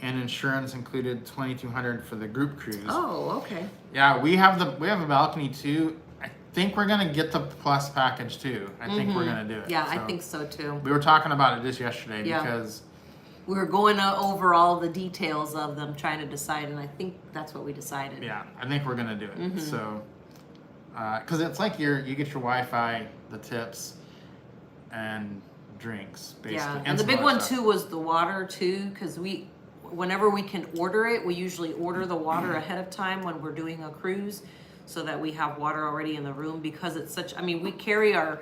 and insurance included $2,200 for the group cruise. Oh, okay. Yeah, we have a balcony too. I think we're gonna get the plus package too. I think we're gonna do it. Yeah, I think so too. We were talking about it just yesterday because we were going over all the details of them, trying to decide, and I think that's what we decided. Yeah, I think we're gonna do it. So, because it's like you get your Wi-Fi, the tips, and drinks basically. Yeah, and the big one too was the water too, because whenever we can order it, we usually order the water ahead of time when we're doing a cruise, so that we have water already in the room, because it's we carry our,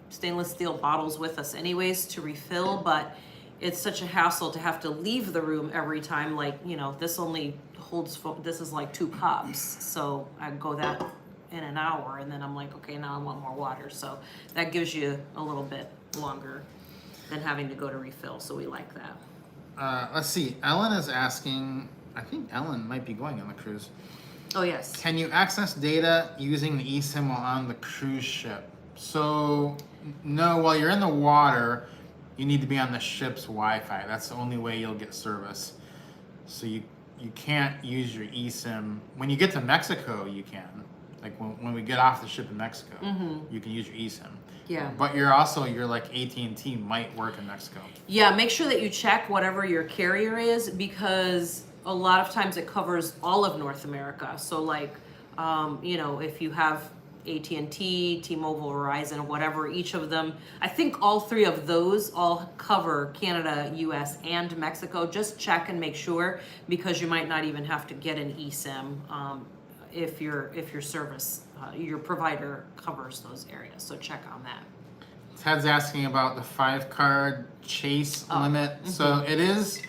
stainless steel bottles with us anyways to refill, but it's such a hassle to have to leave the room every time. This only holds, this is like 2 cups. So I go that in an hour, and then I'm like, okay, now I want more water. So that gives you a little bit longer than having to go to refill. So we like that. Let's see. Ellen is asking, I think Ellen might be going on the cruise. Oh, yes. Can you access data using the eSIM while on the cruise ship? So, no, while you're in the water, you need to be on the ship's Wi-Fi. That's the only way you'll get service. So you can't use your eSIM. When you get to Mexico, you can. Like when we get off the ship in Mexico, you can use your eSIM. Yeah. But you're like AT&T might work in Mexico. Yeah, make sure that you check whatever your carrier is, because a lot of times it covers all of North America. So like, if you have AT&T, T-Mobile, Verizon, whatever, each of them, I think all three of those all cover Canada, US, and Mexico. Just check and make sure, because you might not even have to get an eSIM if your service, your provider covers those areas. So check on that. Ted's asking about the 5-card chase limit. So it is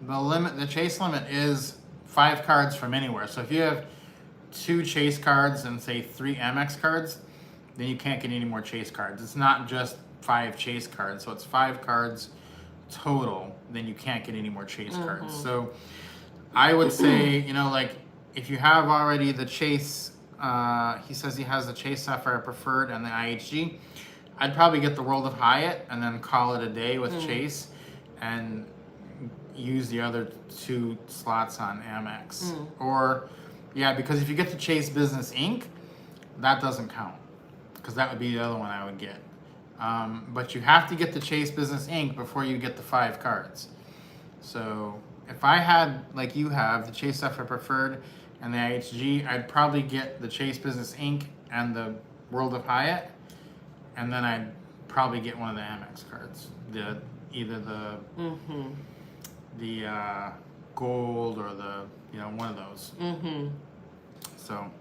the limit. The chase limit is 5 cards from anywhere. So if you have 2 chase cards and say 3 Amex cards, then you can't get any more chase cards. It's not just 5 chase cards. So it's 5 cards total. Then you can't get any more chase cards. So I would say, like if you have already the chase, he says he has the Chase Sapphire Preferred and the IHG. I'd probably get the World of Hyatt and then call it a day with Chase, and use the other 2 slots on Amex. Or, because if you get the Chase Business Inc., that doesn't count, because that would be the other one I would get. But you have to get the Chase Business Inc. before you get the 5 cards. So if I had, like you have, the Chase Sapphire Preferred and the IHG, I'd probably get the Chase Business Inc. and the World of Hyatt. And then I'd probably get one of the Amex cards, either the gold or the one of those. So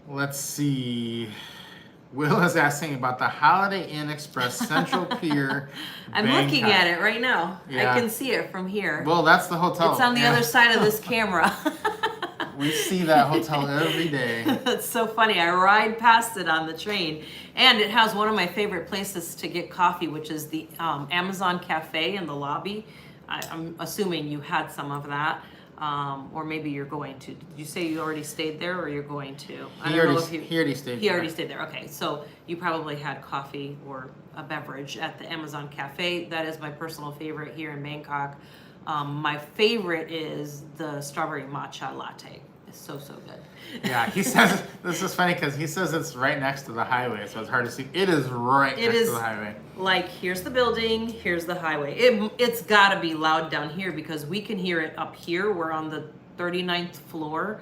let's see. Will is asking about the Holiday Inn Express Central Pier. I'm Bangkok. looking at it right now. Yeah. I can see it from here. Well, that's the hotel. It's on the other side of this camera. We see that hotel every day. That's so funny. I ride past it on the train, and it has one of my favorite places to get coffee, which is the Amazon Cafe in the lobby. I'm assuming you had some of that, or maybe you're going to. Did you say you already stayed there, or you're going to? He already stayed. He already stayed there. Okay, so you probably had coffee or a beverage at the Amazon Cafe. That is my personal favorite here in Bangkok. My favorite is the strawberry matcha latte. It's so good. Yeah, he says, this is funny because he says it's right next to the highway, so it's hard to see. It is right next to the highway. Like, here's the building, here's the highway. It's got to be loud down here, because we can hear it up here. We're on the 39th floor,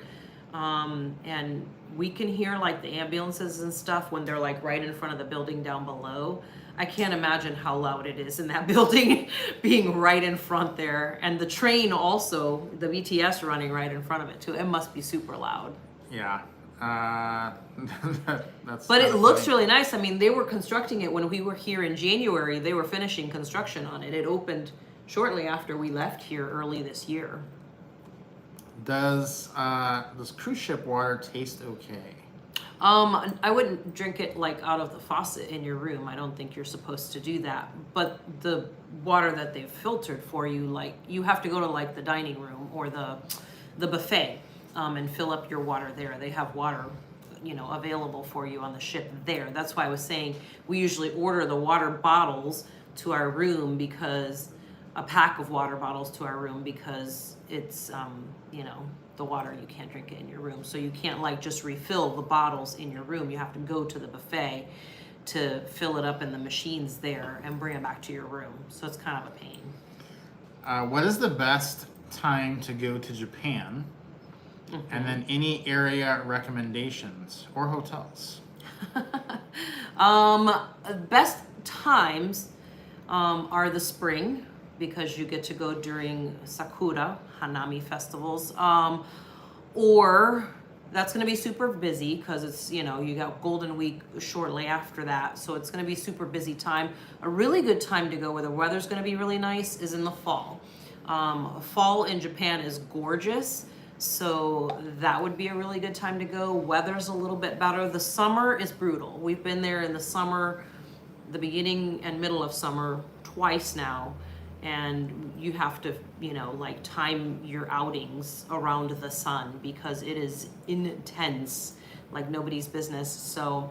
and we can hear like the ambulances and stuff when they're like right in front of the building down below. I can't imagine how loud it is in that building being right in front there. And the train also, the BTS running right in front of it too. It must be super loud. Yeah. But it looks really nice. I mean, they were constructing it when we were here in January. They were finishing construction on it. It opened shortly after we left here early this year. Does cruise ship water taste okay? I wouldn't drink it like out of the faucet in your room. I don't think you're supposed to do that. But the water that they've filtered for you, like you have to go to like the dining room or the buffet and fill up your water there. They have water, available for you on the ship there. That's why I was saying we usually order the water bottles to our room, because a pack of water bottles to our room, because it's the water, you can't drink it in your room. So you can't like just refill the bottles in your room. You have to go to the buffet to fill it up in the machines there and bring it back to your room. So it's kind of a pain. What is the best time to go to Japan? And then any area recommendations or hotels? Best times are the spring, because you get to go during Sakura Hanami festivals, or that's going to be super busy because it's, you got Golden Week shortly after that, so it's going to be super busy time. A really good time to go where the weather's going to be really nice is in the fall. Fall in Japan is gorgeous, so that would be a really good time to go. Weather's a little bit better. The summer is brutal. We've been there in the summer, the beginning and middle of summer twice now, and you have to, time your outings around the sun because it is intense, like nobody's business. So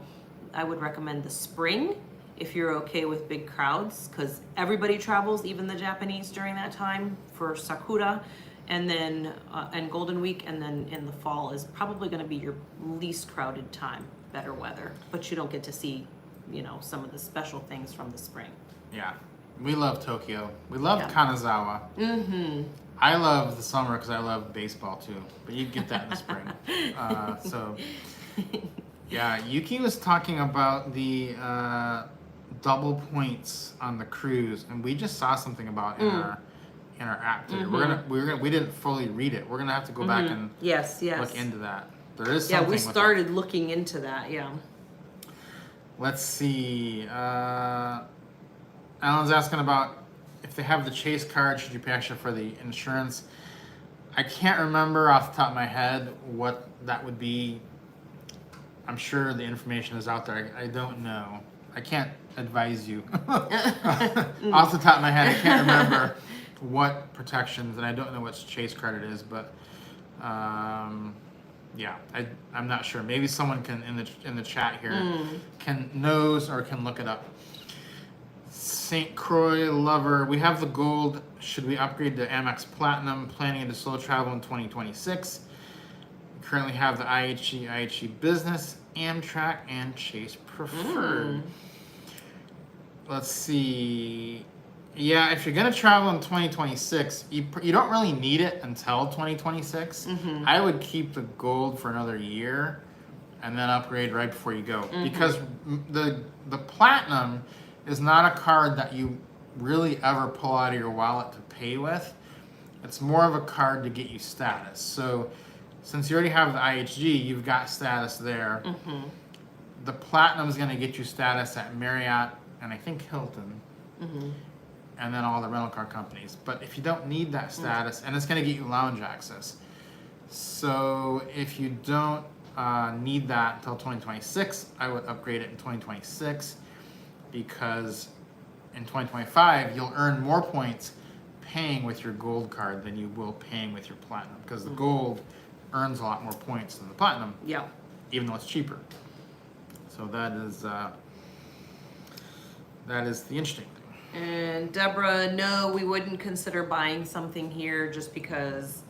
I would recommend the spring if you're okay with big crowds, because everybody travels, even the Japanese, during that time for Sakura. and then and Golden Week, and then in the fall is probably going to be your least crowded time, better weather, but you don't get to see, you know, some of the special things from the spring. Yeah, we love Tokyo. We love Yeah. Kanazawa. Mm-hmm. I love the summer because I love baseball too, but you get that in the spring. So, yeah, Yuki was talking about the double points on the cruise, and we just saw something about in our app today. We didn't fully read it. We're gonna have to go back and Yes. look into that. There is Yeah, something. we with it. started looking into that. Yeah. Let's see. Alan's asking about if they have the Chase card, should you pay extra for the insurance? I can't remember off the top of my head what that would be. I'm sure the information is out there. I don't know. I can't advise you. Off the top of my head, I can't remember what protections, and I don't know which Chase card it is, but yeah, I'm not sure. Maybe someone can in the chat here knows or can look it up. St. Croix Lover, we have the gold. Should we upgrade to Amex Platinum? Planning into solo travel in 2026. We currently have the IHG Business, Amtrak, and Chase Preferred. Let's see. Yeah, if you're gonna travel in 2026, you don't really need it until 2026. I would keep the gold for another year, and then upgrade right before you go, because the platinum is not a card that you really ever pull out of your wallet to pay with. It's more of a card to get you status. So since you already have the IHG, you've got status there. The platinum is going to get you status at Marriott and I think Hilton, and then all the rental car companies. But if you don't need that status, and it's going to get you lounge access. So if you don't need that until 2026, I would upgrade it in 2026. Because in 2025, you'll earn more points paying with your gold card than you will paying with your platinum. Because the gold earns a lot more points than the platinum, even though it's cheaper. So that is the interesting thing. And Deborah, no, we wouldn't consider buying something here just because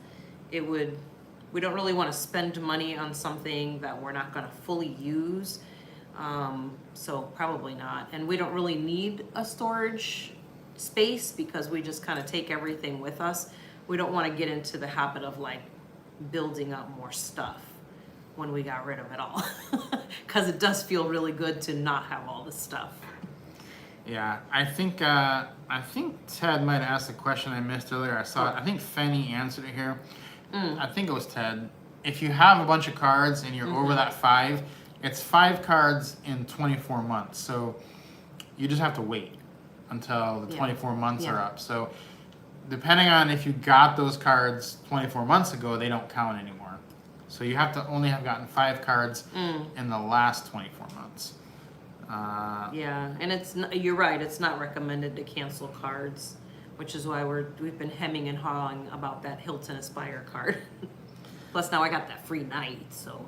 we don't really want to spend money on something that we're not going to fully use. So probably not. And we don't really need a storage space because we just kind of take everything with us. We don't want to get into the habit of like building up more stuff when we got rid of it all. Because it does feel really good to not have all the stuff. Yeah, I think Ted might have asked a question I missed earlier. I saw it. I think Fenny answered it here. I think it was Ted. If you have a bunch of cards and you're over that 5, it's 5 cards in 24 months. So you just have to wait until the 24 months are up. So depending on if you got those cards 24 months ago, they don't count anymore. So you have to only have gotten 5 cards in the last 24 months. Yeah, and you're right. It's not recommended to cancel cards, which is why we've been hemming and hawing about that Hilton Aspire card. Plus, now I got that free night, so.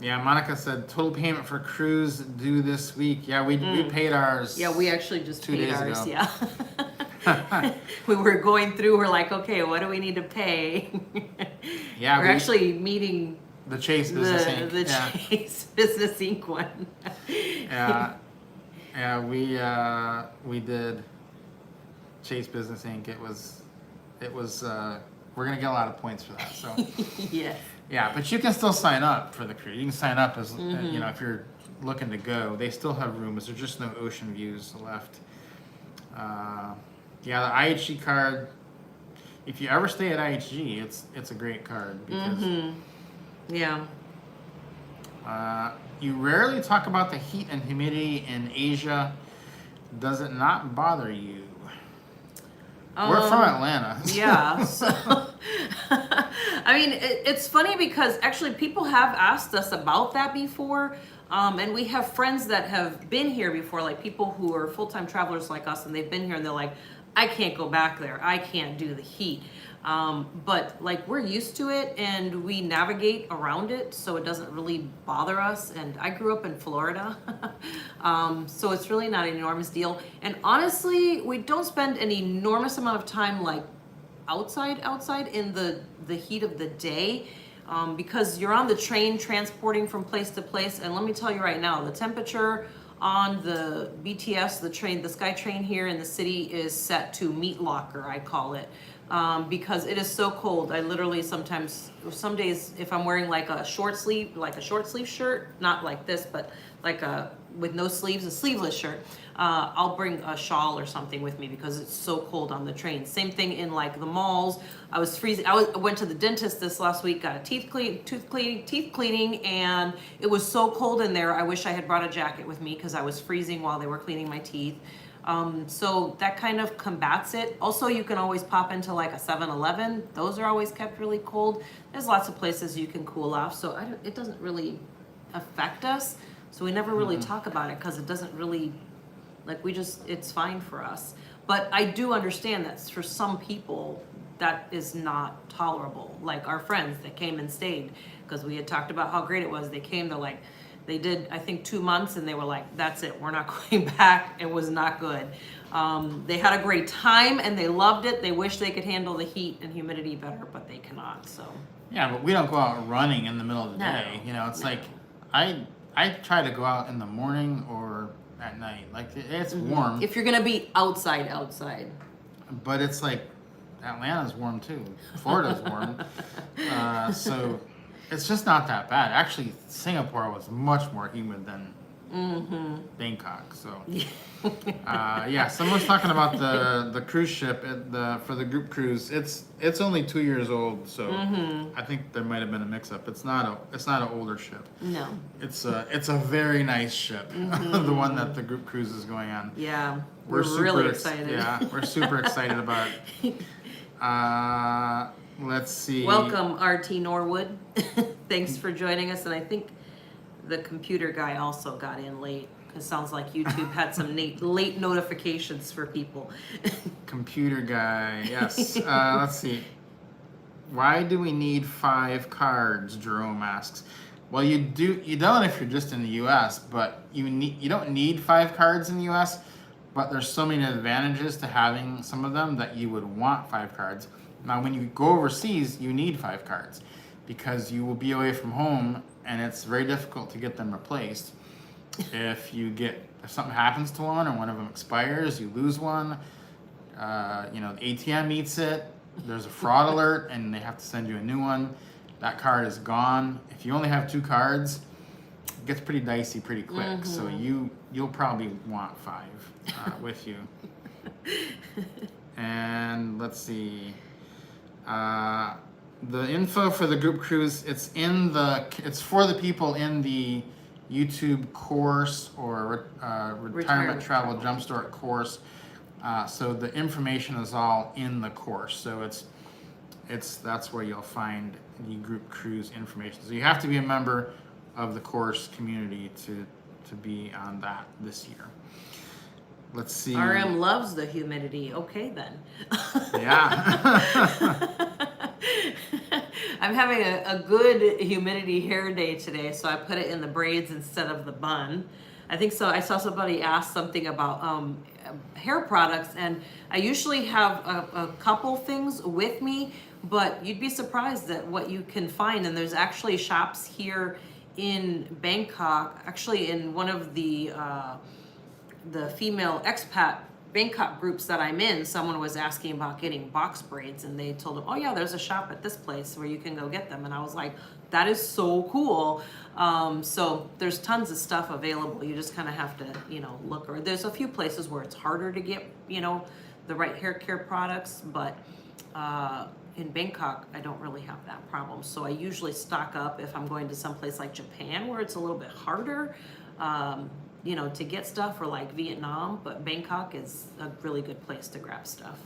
Yeah, Monica said total payment for cruise due this week. Yeah, we paid ours. Yeah, we actually just 2 paid days ours. ago. Yeah. We were going through. We're like, okay, what do we need to pay? Yeah, we're actually meeting the Chase Business Inc. The Chase Business Inc. one. Yeah, we did Chase Business Inc. It was we're gonna get a lot of points for that. So Yes. Yeah, but you can still sign up for the cruise. You can sign up as you know, if you're looking to go. They still have rooms. There's just no ocean views left. Yeah, the IHG card. If you ever stay at IHG, it's a great card because Yeah. You rarely talk about the heat and humidity in Asia. Does it not bother you? We're from Atlanta. Yeah. So, I mean, it's funny because actually people have asked us about that before. And we have friends that have been here before, like people who are full-time travelers like us, and they've been here and they're like, I can't go back there. I can't do the heat. But like we're used to it and we navigate around it, so it doesn't really bother us. And I grew up in Florida, so it's really not an enormous deal. And honestly, we don't spend an enormous amount of time like outside in the heat of the day, because you're on the train transporting from place to place. And let me tell you right now, the temperature on the BTS, the SkyTrain here in the city is set to meat locker, I call it. Because it is so cold. I literally some days, if I'm wearing like a short sleeve shirt, not like this, but like with no sleeves, a sleeveless shirt, I'll bring a shawl or something with me because it's so cold on the train. Same thing in like the malls. I was freezing. I went to the dentist this last week, got a teeth cleaning, and it was so cold in there. I wish I had brought a jacket with me because I was freezing while they were cleaning my teeth. So that kind of combats it. Also, you can always pop into like a 7-Eleven. Those are always kept really cold. There's lots of places you can cool off. So it doesn't really affect us. So we never really talk about it because it doesn't really, like it's fine for us. But I do understand that for some people, that is not tolerable. Like our friends that came and stayed because we had talked about how great it was. They came, they did, I think, 2 months, and they were like, that's it, we're not going back. It was not good. They had a great time, and they loved it. They wish they could handle the heat and humidity better, but they cannot, so. Yeah, but we don't go out running in the middle of the day. You know, it's like, I try to go out in the morning or at night. Like, it's warm. If you're gonna be outside. But it's like, Atlanta's warm too. Florida's warm. So it's just not that bad. Actually, Singapore was much more humid than Bangkok. So, someone's talking about the cruise ship for the group cruise. It's only 2 years old, so I think there might have been a mix-up. It's not an older ship. No. It's a very nice ship, the one that the group cruise is going on. Yeah, We're really excited. Yeah, we're super excited about it. Let's see. Welcome, RT Norwood. Thanks for joining us. And I think the computer guy also got in late. It sounds like YouTube had some late notifications for people. Computer guy, yes. Let's see. Why do we need 5 cards? Jerome asks. Well, you don't if you're just in the U.S., but you don't need 5 cards in the U.S., but there's so many advantages to having some of them that you would want 5 cards. Now, when you go overseas, you need 5 cards because you will be away from home, and it's very difficult to get them replaced. If something happens to one or one of them expires, you lose one. The ATM eats it. There's a fraud alert, and they have to send you a new one. That card is gone. If you only have 2 cards, it gets pretty dicey pretty quick. So you'll probably want 5 with you. And let's see. The info for the group cruise, it's for the people in the YouTube course or retirement travel Jumpstart course. So the information is all in the course. So that's where you'll find the group cruise information. So you have to be a member of the course community to be on that this year. Let's see. RM loves the humidity. Okay, then. Yeah. I'm having a good humidity hair day today, so I put it in the braids instead of the bun. I think so. I saw somebody ask something about hair products, and I usually have a couple things with me, but you'd be surprised at what you can find. And there's actually shops here in Bangkok, actually in one of the female expat Bangkok groups that I'm in. Someone was asking about getting box braids, and they told them, oh yeah, there's a shop at this place where you can go get them. And I was like, that is so cool. So there's tons of stuff available. You just kind of have to, look. Or there's a few places where it's harder to get, the right hair care products, but in Bangkok, I don't really have that problem. So I usually stock up if I'm going to someplace like Japan where it's a little bit harder, to get stuff, or like Vietnam, but Bangkok is a really good place to grab stuff.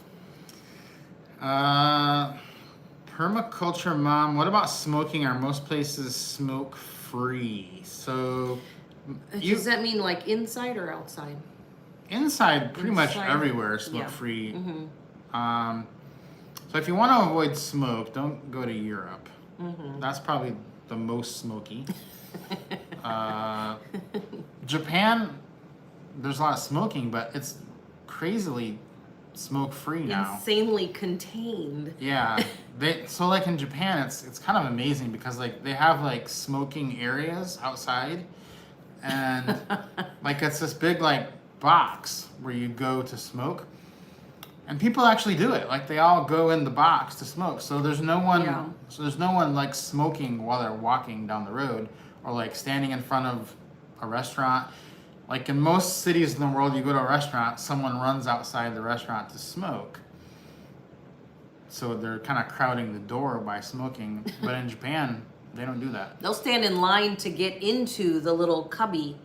Permaculture mom, what about smoking? Are most places smoke free? So Does that mean like inside or outside? Inside, pretty much everywhere is smoke free. So if you want to avoid smoke, don't go to Europe. That's probably the most smoky. Japan, there's a lot of smoking, but it's crazily smoke free now. Insanely contained. Yeah, so like in Japan, it's kind of amazing because like they have like smoking areas outside, and like it's this big like box where you go to smoke, and people actually do it. Like they all go in the box to smoke. So there's no one. Yeah. So there's no one like smoking while they're walking down the road or like standing in front of a restaurant. Like in most cities in the world, you go to a restaurant, someone runs outside the restaurant to smoke. So they're kind of crowding the door by smoking. But in Japan, they don't do that. They'll stand in line to get into the little cubby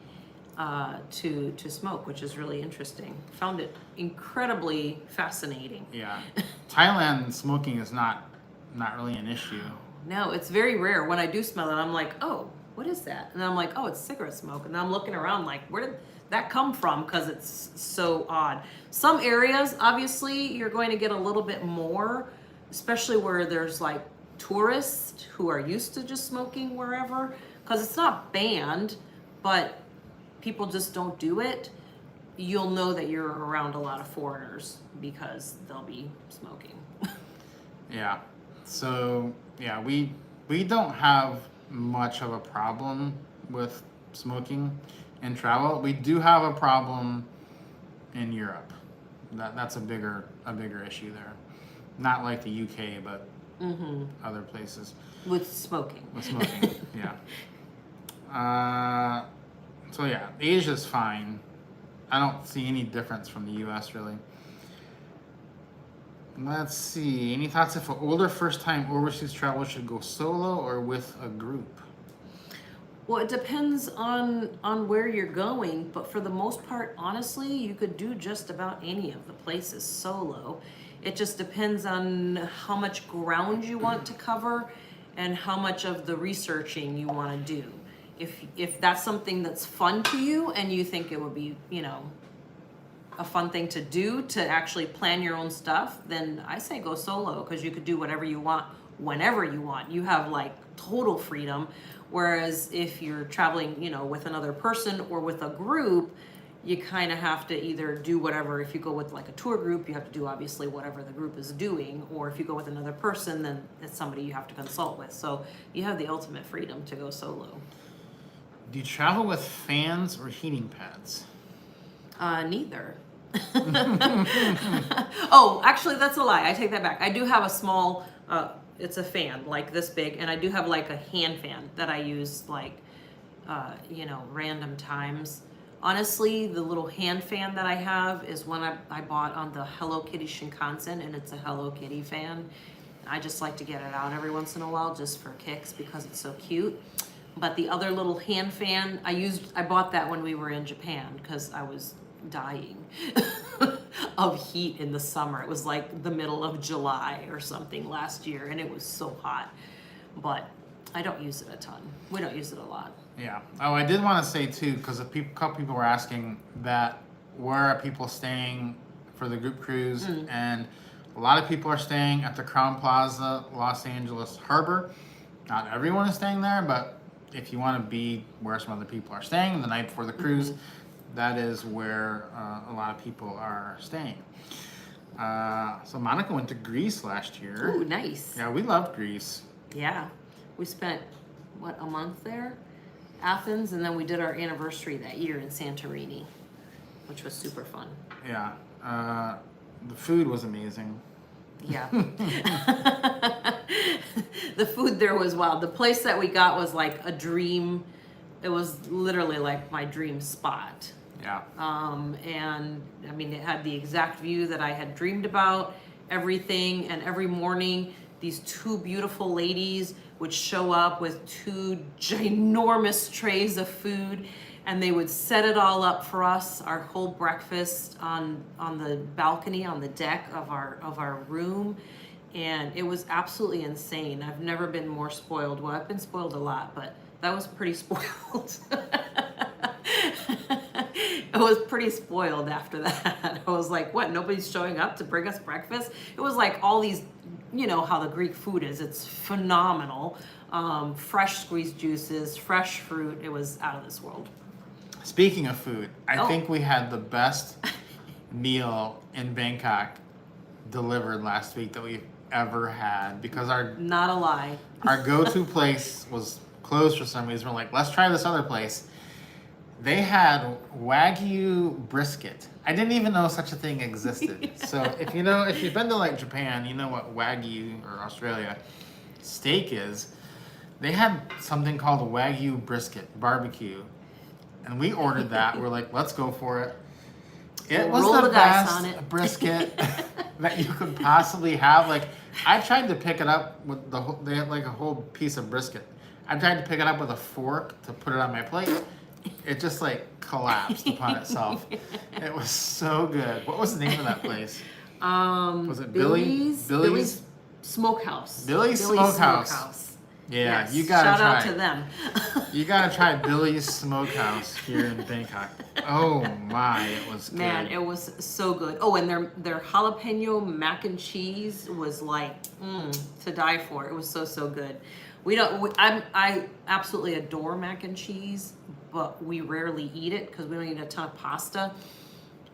to smoke, which is really interesting. Found it incredibly fascinating. Yeah. Thailand, smoking is not really an issue. No, it's very rare. When I do smell it, I'm like, oh, what is that? And I'm like, oh, it's cigarette smoke. And I'm looking around like, where did that come from? Because it's so odd. Some areas, obviously, you're going to get a little bit more, especially where there's like tourists who are used to just smoking wherever. Because it's not banned, but people just don't do it. You'll know that you're around a lot of foreigners because they'll be smoking. Yeah. So, yeah, we don't have much of a problem with smoking in travel. We do have a problem in Europe. That's a bigger issue there. Not like the UK, but other places. With smoking. With smoking, yeah. So yeah, Asia's fine. I don't see any difference from the US really. Let's see. Any thoughts if an older first-time overseas traveler should go solo or with a group? Well, it depends on where you're going, but for the most part, honestly, you could do just about any of the places solo. It just depends on how much ground you want to cover and how much of the researching you want to do. If that's something that's fun to you and you think it would be, a fun thing to do to actually plan your own stuff, then I say go solo because you could do whatever you want whenever you want. You have like total freedom. Whereas if you're traveling, with another person or with a group, you kind of have to either do whatever. If you go with like a tour group, you have to do obviously whatever the group is doing. Or if you go with another person, then it's somebody you have to consult with. So you have the ultimate freedom to go solo. Do you travel with fans or heating pads? Neither. Oh, actually, that's a lie. I take that back. I do have a small, it's a fan like this big, and I do have like a hand fan that I use like, random times. Honestly, the little hand fan that I have is one I bought on the Hello Kitty Shinkansen, and it's a Hello Kitty fan. I just like to get it out every once in a while just for kicks because it's so cute. But the other little hand fan, I bought that when we were in Japan because I was dying of heat in the summer. It was like the middle of July or something last year, and it was so hot. But I don't use it a ton. We don't use it a lot. Yeah. Oh, I did want to say too, because a couple people were asking that where are people staying for the group cruise, and a lot of people are staying at the Crowne Plaza, Los Angeles Harbor. Not everyone is staying there, but if you want to be where some other people are staying the night before the cruise, that is where a lot of people are staying. So Monica went to Greece last year. Ooh, nice. Yeah, we loved Greece. Yeah. We spent, a month there? Athens, and then we did our anniversary that year in Santorini, which was super fun. Yeah. The food was amazing. Yeah. The food there was wild. The place that we got was like a dream. It was literally like my dream spot. Yeah. And I mean, it had the exact view that I had dreamed about, everything. And every morning, these two beautiful ladies would show up with two ginormous trays of food, and they would set it all up for us, our whole breakfast on the balcony, on the deck of our room. And it was absolutely insane. I've never been more spoiled. Well, I've been spoiled a lot, but that was pretty spoiled. It was pretty spoiled after that. I was like, what, nobody's showing up to bring us breakfast? It was like all these, how the Greek food is. It's phenomenal. Fresh squeezed juices, fresh fruit. It was out of this world. Speaking of food, I think we had the best meal in Bangkok delivered last week that we've ever had, because Not a lie. our go-to place was closed for some reason. We're like, let's try this other place. They had Wagyu brisket. I didn't even know such a thing existed. So if you've been to like Japan, you know what Wagyu, or Australia, steak is. They had something called a Wagyu brisket barbecue, and we ordered that. We're like, let's go for it. It was Roll the the dice on best it. brisket that you could possibly have. Like, I tried to pick it up with they had like a whole piece of brisket. I tried to pick it up with a fork to put it on my plate. It just like collapsed upon itself. It was so good. What was the name of that place? Was it Billy's Smokehouse. Billy's Smokehouse. Yeah, Yes. you gotta Shout try. out to them. You gotta try Billy's Smokehouse here in Bangkok. Oh my, it was good. Man, it was so good. Oh, and their jalapeno mac and cheese was like to die for. It was so good. I absolutely adore mac and cheese, but we rarely eat it because we don't eat a ton of pasta.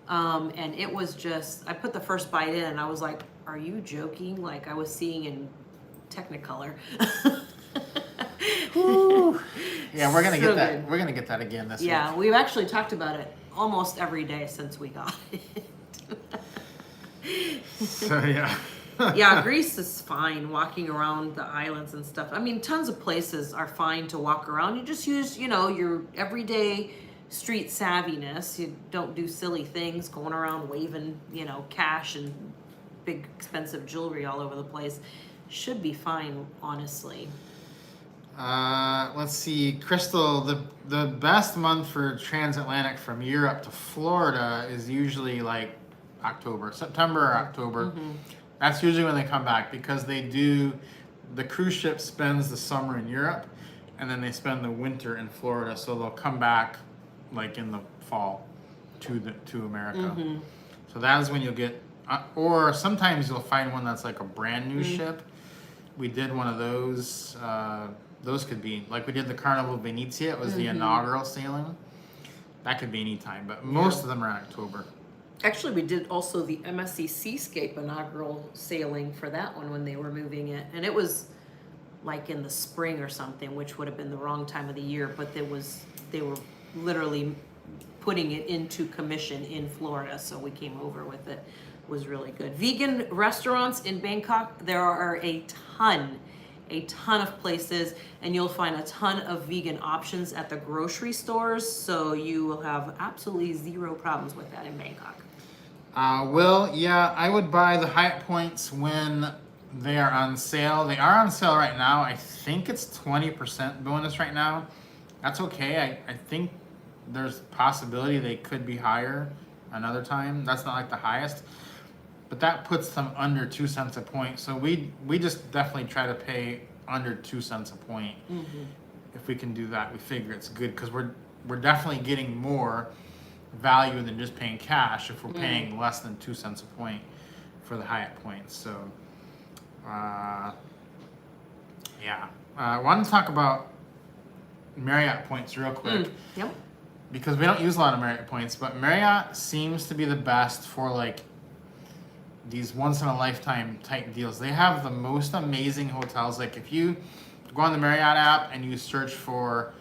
And it was just, I put the first bite in and I was like, are you joking? Like I was seeing in Technicolor. Whew. Yeah, we're gonna So get that. good. We're gonna get that again this week. Yeah, we've actually talked about it almost every day since we got it. So yeah. Yeah, Greece is fine walking around the islands and stuff. I mean, tons of places are fine to walk around. You just use, your everyday street savviness. You don't do silly things going around waving, cash and big expensive jewelry all over the place. Should be fine, honestly. Let's see, Crystal. The best month for transatlantic from Europe to Florida is usually like October, September or October. Mm-hmm. That's usually when they come back, because the cruise ship spends the summer in Europe and then they spend the winter in Florida. So they'll come back like in the fall to America. Mm-hmm. So that is when you'll get, or sometimes you'll find one that's like a brand new ship. We did one of those. Those could be like we did the Carnival Venezia. It was the inaugural sailing. That could be any time, but most of them are in October. Actually, we did also the MSC Seascape inaugural sailing for that one when they were moving it. And it was like in the spring or something, which would have been the wrong time of the year, but they were literally putting it into commission in Florida, so we came over with it. It was really good. Vegan restaurants in Bangkok, there are a ton of places, and you'll find a ton of vegan options at the grocery stores, so you will have absolutely zero problems with that in Bangkok. I would buy the Hyatt points when they are on sale. They are on sale right now. I think it's 20% bonus right now. That's okay. I think there's possibility they could be higher another time. That's not like the highest, but that puts them under 2 cents a point. So we just definitely try to pay under 2 cents a point. Mm-hmm. If we can do that, we figure it's good, because we're definitely getting more value than just paying cash if we're paying less than 2 cents a point for the Hyatt points. So I want to talk about Marriott points real quick. Yep. Because we don't use a lot of Marriott points, but Marriott seems to be the best for like these once in a lifetime type deals. They have the most amazing hotels. Like if you go on the Marriott app and you search for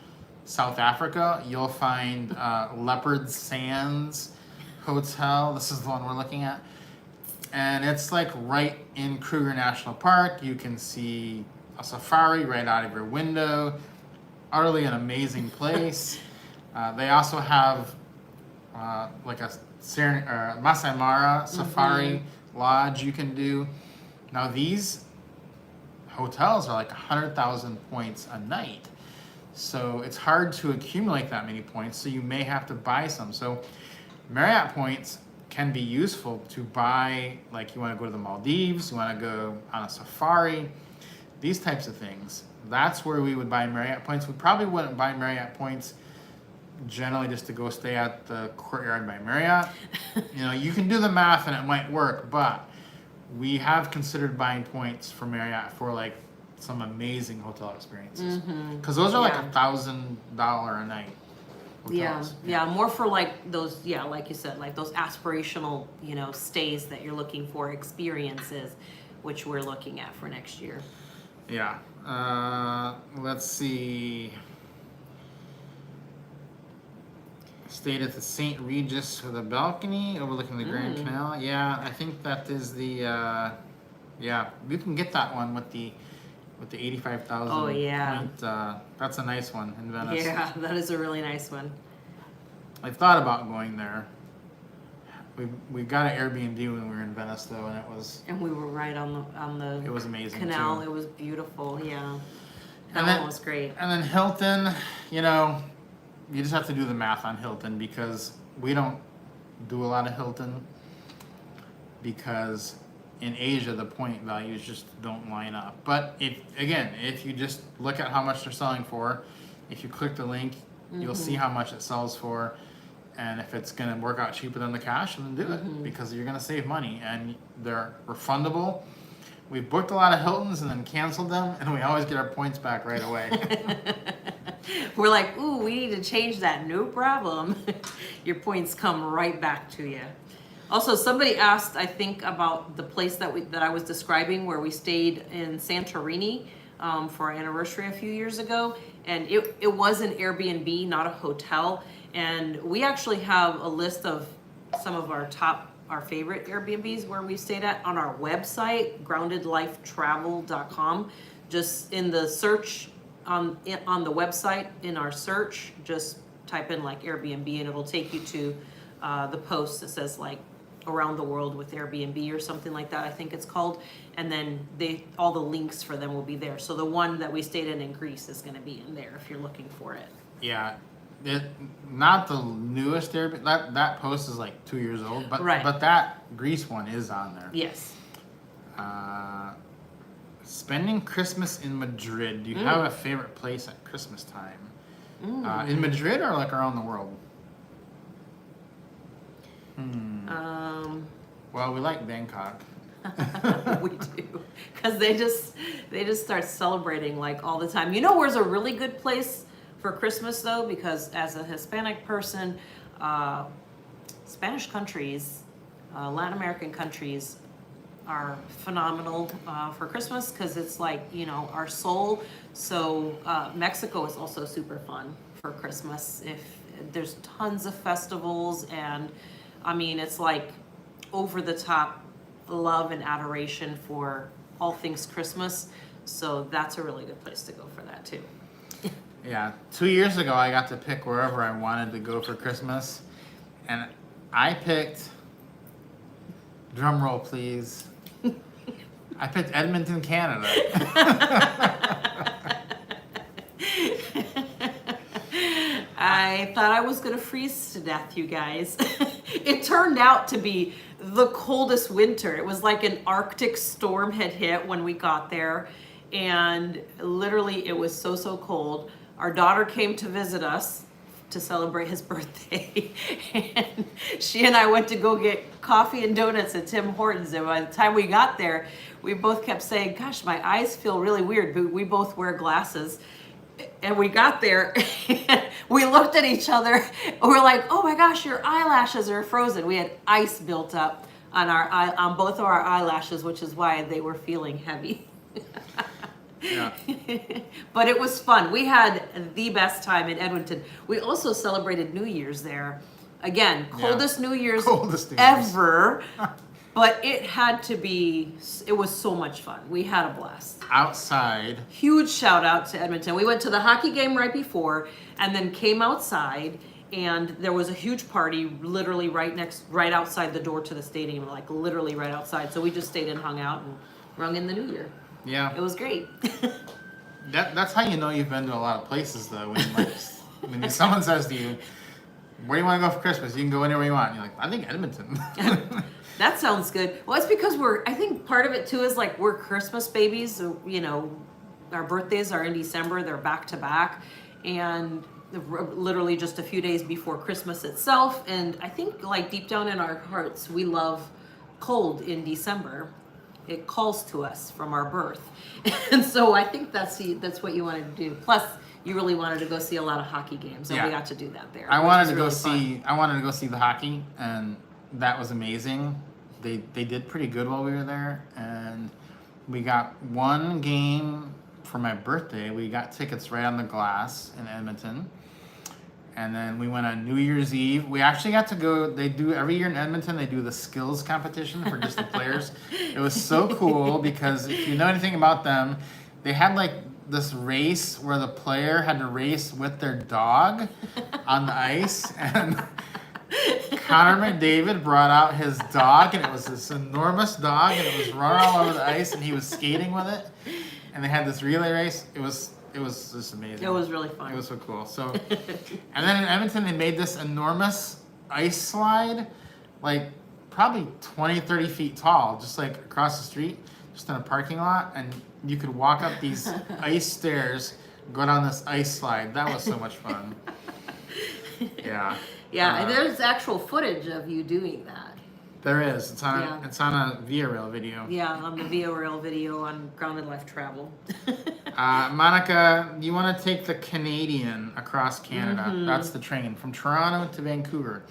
South Africa, you'll find Leopard Sands Hotel. This is the one we're looking at. And it's like right in Kruger National Park. You can see a safari right out of your window. Utterly an amazing place. They also have like a Masai Mara safari lodge you can do. Now these hotels are like 100,000 points a night. So it's hard to accumulate that many points, so you may have to buy some. So Marriott points can be useful to buy, like you want to go to the Maldives, you want to go on a safari, these types of things. That's where we would buy Marriott points. We probably wouldn't buy Marriott points generally just to go stay at the Courtyard by Marriott. You can do the math and it might work, but we have considered buying points for Marriott for like some amazing hotel experiences, because those are like $1,000 a night hotels. Yeah, more for like those, like you said, like those aspirational, stays that you're looking for, experiences, which we're looking at for next year. Yeah. Let's see. Stayed at the St. Regis with a balcony overlooking the Grand Canal. Yeah, I think that is the. Yeah, you can get that one with the 85,000 Oh, yeah. point. That's a nice one in Venice. Yeah, that is a really nice one. I thought about going there. We got an Airbnb when we were in Venice though, and it was. And we were right on the. It was amazing canal. too. It was beautiful. Yeah. And That then one was great. And then Hilton, you just have to do the math on Hilton because we don't do a lot of Hilton because in Asia the point values just don't line up. But if you just look at how much they're selling for, if you click the link, you'll see how much it sells for, and if it's going to work out cheaper than the cash, then do it because you're going to save money and they're refundable. We've booked a lot of Hiltons and then canceled them, and we always get our points back right away. We're like, ooh, we need to change that. No problem. Your points come right back to you. Also, somebody asked, I think, about the place that I was describing where we stayed in Santorini for our anniversary a few years ago. And it was an Airbnb, not a hotel. And we actually have a list of some of our favorite Airbnbs where we stayed at on our website, groundedlifetravel.com. Just in the search on the website, in our search, just type in like Airbnb and it'll take you to the post that says like around the world with Airbnb or something like that, I think it's called. And then all the links for them will be there. So the one that we stayed in Greece is going to be in there if you're looking for it. Yeah. Not the newest Airbnb. That post is like 2 years old, but that Greece one is on there. Yes. Spending Christmas in Madrid. Do you have a favorite place at Christmas time? In Madrid or like around the world? Well, we like Bangkok. We do, because they just start celebrating like all the time. You know where's a really good place for Christmas though? Because as a Hispanic person, Spanish countries, Latin American countries are phenomenal for Christmas because it's like, our soul. So Mexico is also super fun for Christmas. If there's tons of festivals and it's like over the top love and adoration for all things Christmas. So that's a really good place to go for that too. Yeah, 2 years ago I got to pick wherever I wanted to go for Christmas, and I picked, drum roll please, I picked Edmonton, Canada. I thought I was going to freeze to death, you guys. It turned out to be the coldest winter. It was like an Arctic storm had hit when we got there, and literally it was so cold. Our daughter came to visit us to celebrate his birthday, and she and I went to go get coffee and donuts at Tim Hortons, and by the time we got there, we both kept saying, gosh, my eyes feel really weird, but we both wear glasses. And we got there, and we looked at each other, and we're like, oh my gosh, your eyelashes are frozen. We had ice built up on both of our eyelashes, which is why they were feeling heavy. Yeah. But it was fun. We had the best time in Edmonton. We also celebrated New Year's there. Again, coldest New Year's ever. But it was so much fun. We had a blast. Outside. Huge shout out to Edmonton. We went to the hockey game right before and then came outside, and there was a huge party literally right outside the door to the stadium, like literally right outside. So we just stayed and hung out and rung in the New Year. Yeah. It was great. That's how you know you've been to a lot of places though. When someone says to you, where do you want to go for Christmas? You can go anywhere you want. And you're like, I think Edmonton. That sounds good. Well, it's because I think part of it too is like we're Christmas babies. So, our birthdays are in December. They're back to back. And literally just a few days before Christmas itself. And I think like deep down in our hearts, we love cold in December. It calls to us from our birth. And so I think that's what you wanted to do. Plus, you really wanted to go see a lot of hockey games, and Yeah. we got to do that there. I which wanted was to go really see. fun. I wanted to go see the hockey, and that was amazing. They did pretty good while we were there, and we got one game for my birthday. We got tickets right on the glass in Edmonton, and then we went on New Year's Eve. We actually got to go. They do every year in Edmonton. They do the skills competition for just the players. It was so cool because if you know anything about them, they had like this race where the player had to race with their dog on the ice, and Connor McDavid brought out his dog, and it was this enormous dog, and it was running all over the ice, and he was skating with it, and they had this relay race. It was just amazing. It was really fun. It was so cool. So, and then in Edmonton, they made this enormous ice slide, like probably 20, 30 feet tall, just like across the street, just in a parking lot, and you could walk up these ice stairs, go down this ice slide. That was so much fun. Yeah. Yeah, and there's actual footage of you doing that. There is. It's on. Yeah. It's on a Via Rail video. Yeah, on the VRL video on Grounded Life Travel. Monica, you want to take the Canadian across Canada? That's the train from Toronto to Vancouver.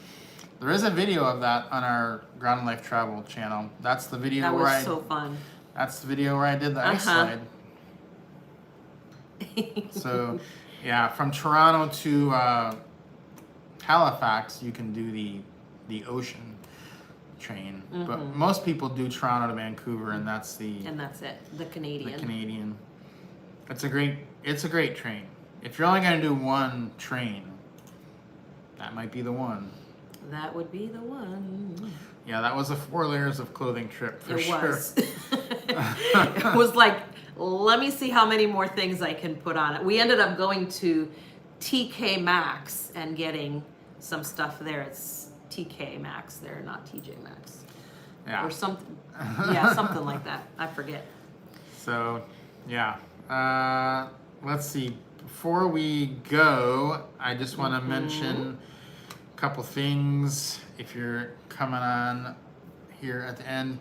There is a video of that on our Grounded Life Travel channel. That's the video That where was so fun. That's the video where I did the ice slide. So, yeah, from Toronto to Halifax, you can do the ocean train, but most people do Toronto to Vancouver, and that's And that's it, the Canadian. the Canadian. It's a great train. If you're only going to do one train, that might be the one. That would be the one. Yeah, that was a 4 layers of clothing trip for It sure. was. It was like, let me see how many more things I can put on it. We ended up going to TK Maxx and getting some stuff there. It's TK Maxx there, not TJ Maxx. Yeah. Or something. Yeah, something like that. I forget. So, yeah. Let's see. Before we go, I just want to mention a couple things. If you're coming on here at the end,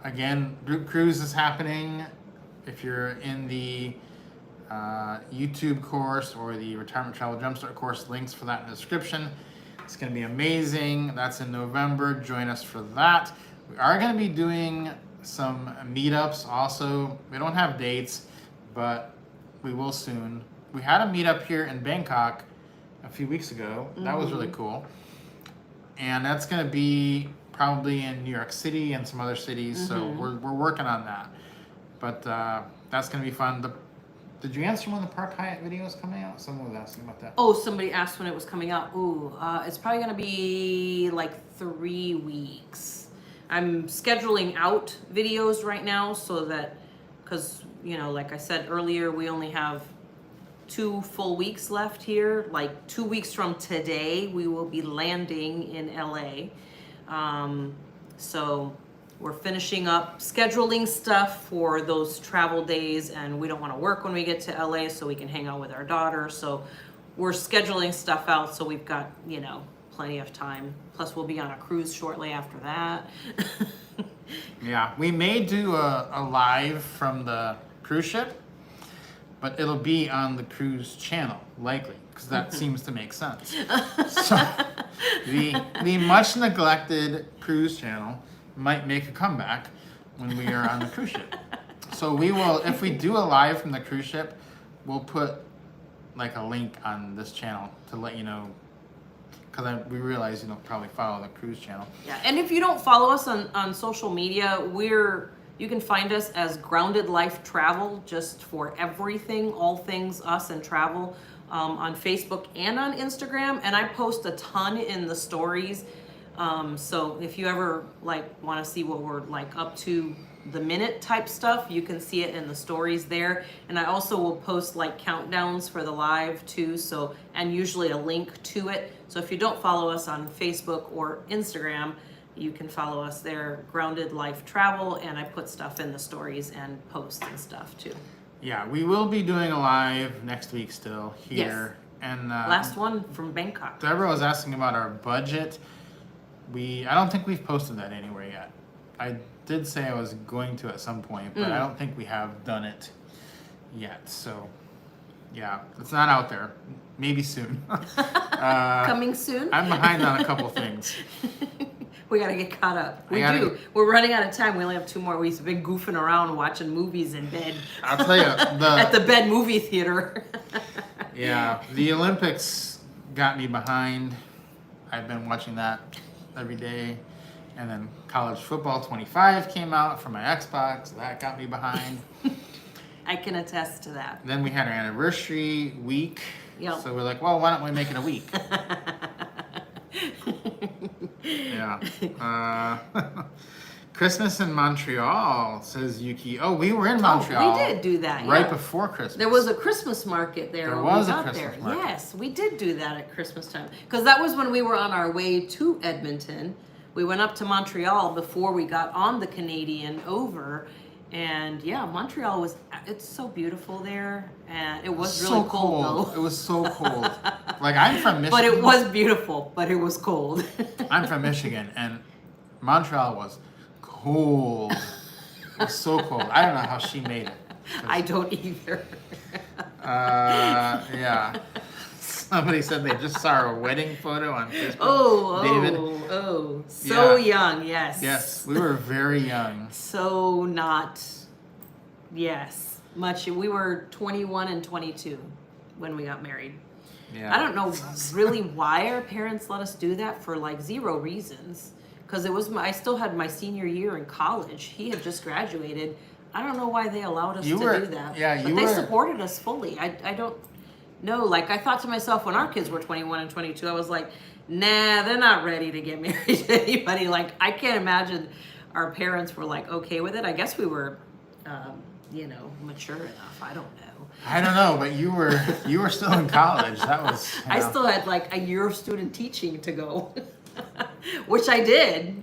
again, group cruise is happening. If you're in the YouTube course or the Retirement Travel Jumpstart course, links for that in the description. It's going to be amazing. That's in November. Join us for that. We are going to be doing some meetups also. We don't have dates, but we will soon. We had a meetup here in Bangkok a few weeks ago. That was really cool. And that's going to be probably in New York City and some other cities. So we're working on that. But that's going to be fun. Did you answer when the Park Hyatt video is coming out? Someone was asking about that. Oh, somebody asked when it was coming out. Ooh, it's probably going to be like 3 weeks. I'm scheduling out videos right now so that, because, you know, like I said earlier, we only have 2 full weeks left here. Like 2 weeks from today, we will be landing in LA. So we're finishing up scheduling stuff for those travel days, and we don't want to work when we get to LA so we can hang out with our daughter. So we're scheduling stuff out so we've got, you know, plenty of time. Plus we'll be on a cruise shortly after that. Yeah, we may do a live from the cruise ship, but it'll be on the cruise channel, likely, because that seems to make sense. So the much neglected cruise channel might make a comeback when we are on the cruise ship. So we will, if we do a live from the cruise ship, we'll put like a link on this channel to let you know, because we realize you don't probably follow the cruise channel. Yeah, and if you don't follow us on social media, you can find us as Grounded Life Travel, just for everything, all things us and travel, on Facebook and on Instagram. And I post a ton in the stories. So if you ever like want to see what we're like up to the minute type stuff, you can see it in the stories there. And I also will post like countdowns for the live too. So, and usually a link to it. So if you don't follow us on Facebook or Instagram, you can follow us there, Grounded Life Travel, and I put stuff in the stories and posts and stuff too. Yeah, we will be doing a live next week still here. Yes. And Last one from Bangkok. Deborah was asking about our budget. I don't think we've posted that anywhere yet. I did say I was going to at some point, but I don't think we have done it yet. So Yeah, it's not out there. Maybe soon. Coming soon. I'm behind on a couple things. We gotta get caught up. We do. We're running out of time. We only have 2 more weeks. We've been goofing around watching movies in bed. I'll tell you, at the bed movie theater. Yeah, the Olympics got me behind. I've been watching that every day. And then College Football 25 came out for my Xbox. That got me behind. I can attest to that. Then we had our anniversary week. Yep. So we're like, well, why don't we make it a week? Yeah. Christmas in Montreal, says Yuki. Oh, we were in Montreal. We did do that. Right yeah. before Christmas. There was a Christmas market there. There when was we a got Christmas there. market. Yes, we did do that at Christmas time. Because that was when we were on our way to Edmonton. We went up to Montreal before we got on the Canadian over. And yeah, Montreal it's so beautiful there. And it was really so cold though. It was so cold. Like, I'm from Michigan. But it was beautiful, but it was cold. I'm from Michigan, and Montreal was cold. It was so cold. I don't know how she made it. I don't either. Yeah. Somebody said they just saw our wedding photo on Facebook. So Yeah. young, yes. Yes, we were very young. So not, yes, much. We were 21 and 22 when we got married. Yeah. I don't know really why our parents let us do that for like 0 reasons. Because I still had my senior year in college. He had just graduated. I don't know why they allowed us to do that. Yeah, but they supported us fully. I don't know. Like, I thought to myself when our kids were 21 and 22, I was like, nah, they're not ready to get married to anybody. Like, I can't imagine our parents were like okay with it. I guess we were, mature enough. I don't know. I don't know, but you were still in college. That was. I still had like a year of student teaching to go, which I did,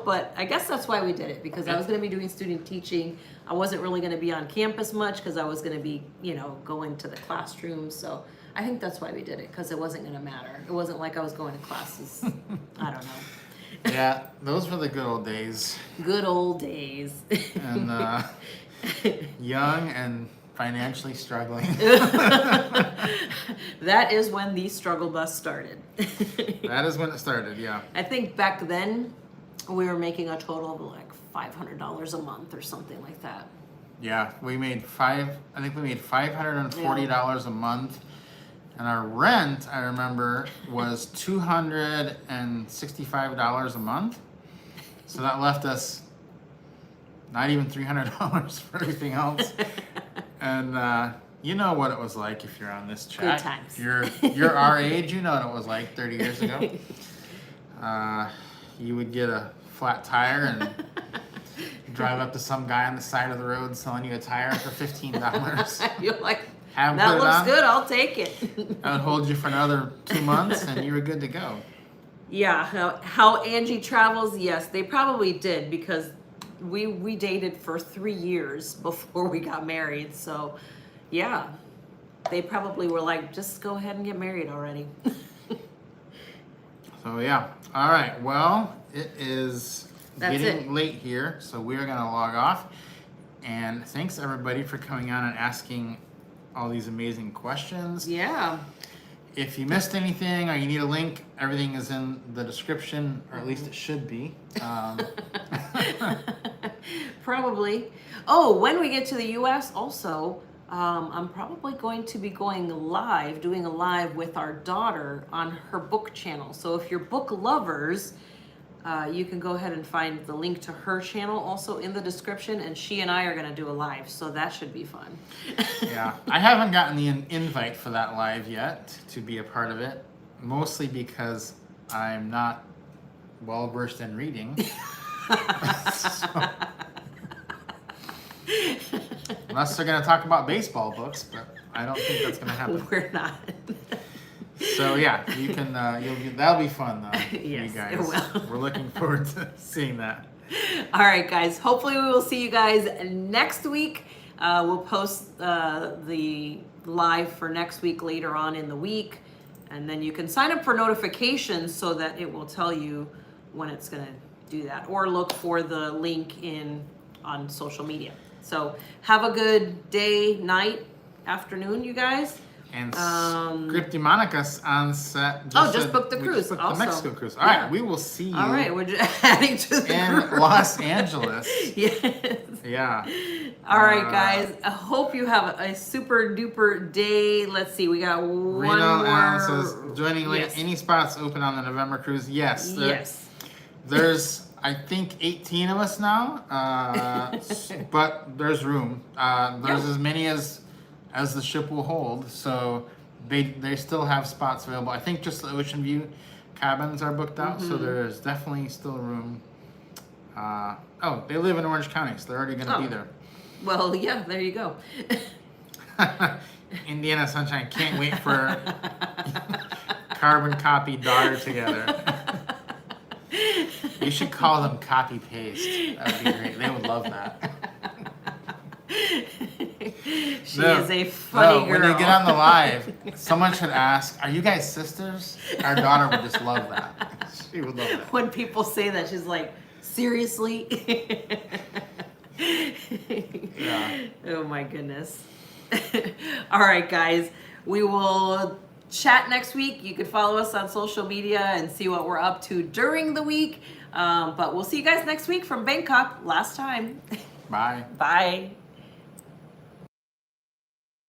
but I guess that's why we did it, because I was going to be doing student teaching. I wasn't really going to be on campus much because I was going to be, going to the classroom. So I think that's why we did it, because it wasn't going to matter. It wasn't like I was going to classes. I don't know. Yeah, those were the good old days. Good old days. And young and financially struggling. That is when the struggle bus started. That is when it started, yeah. I think back then we were making a total of like $500 a month or something like that. Yeah, we made $540 a month. And our rent, I remember, was $265 a month. So that left us not even $300 for everything else. And you know what it was like if you're on this chat. Good times. You're our age, you know what it was like 30 years ago. You would get a flat tire and drive up to some guy on the side of the road selling you a tire for $15. You're like, Have that put it looks on. good, I'll take it. That would hold you for another 2 months and you were good to go. Yeah, how Angie travels, yes, they probably did, because we dated for 3 years before we got married. So yeah, they probably were like, just go ahead and get married already. So yeah, all right, well, it is That's getting it. late here, so we're gonna log off. And thanks everybody for coming on and asking all these amazing questions. Yeah. If you missed anything or you need a link, everything is in the description, or at least it should be. Probably. Oh, when we get to the US also, I'm probably going to be doing a live with our daughter on her book channel. So if you're book lovers, you can go ahead and find the link to her channel also in the description, and she and I are going to do a live, so that should be fun. Yeah, I haven't gotten the invite for that live yet to be a part of it, mostly because I'm not well versed in reading. Unless they're going to talk about baseball books, but I don't think that's going to happen. We're not. So yeah, you can. That'll be fun though. Yes, you guys. it will. We're looking forward to seeing that. All right, guys. Hopefully, we will see you guys next week. We'll post the live for next week later on in the week, and then you can sign up for notifications so that it will tell you when it's going to do that, or look for the link on social media. So have a good day, night, afternoon, you guys. And Scripty Monica's on set. Just booked the cruise. Booked Also. the Mexico cruise. All right, we will see you. All right, we're just adding to the in cruise. Los Angeles. Yes. Yeah. All right, guys. I hope you have a super duper day. Let's see. We got one Reno more. Allen says, joining late. Yes. Any spots open on the November cruise? Yes. Yes. There's, I think, 18 of us now, but there's room. There's as many as the ship will hold, so they still have spots available. I think just the Ocean View cabins are booked out, so there's definitely still room. They live in Orange County, so they're already going to be there. Well, yeah, there you go. Indiana Sunshine can't wait for carbon copy daughter together. You should call them copy paste. That'd be great. They would love that. She is a funny girl. When they get on the live, someone should ask, "Are you guys sisters?" Our daughter would just love that. She would love that. When people say that, she's like, "Seriously?" Yeah. Oh my goodness. All right, guys. We will chat next week. You could follow us on social media and see what we're up to during the week. But we'll see you guys next week from Bangkok. Last time. Bye. Bye.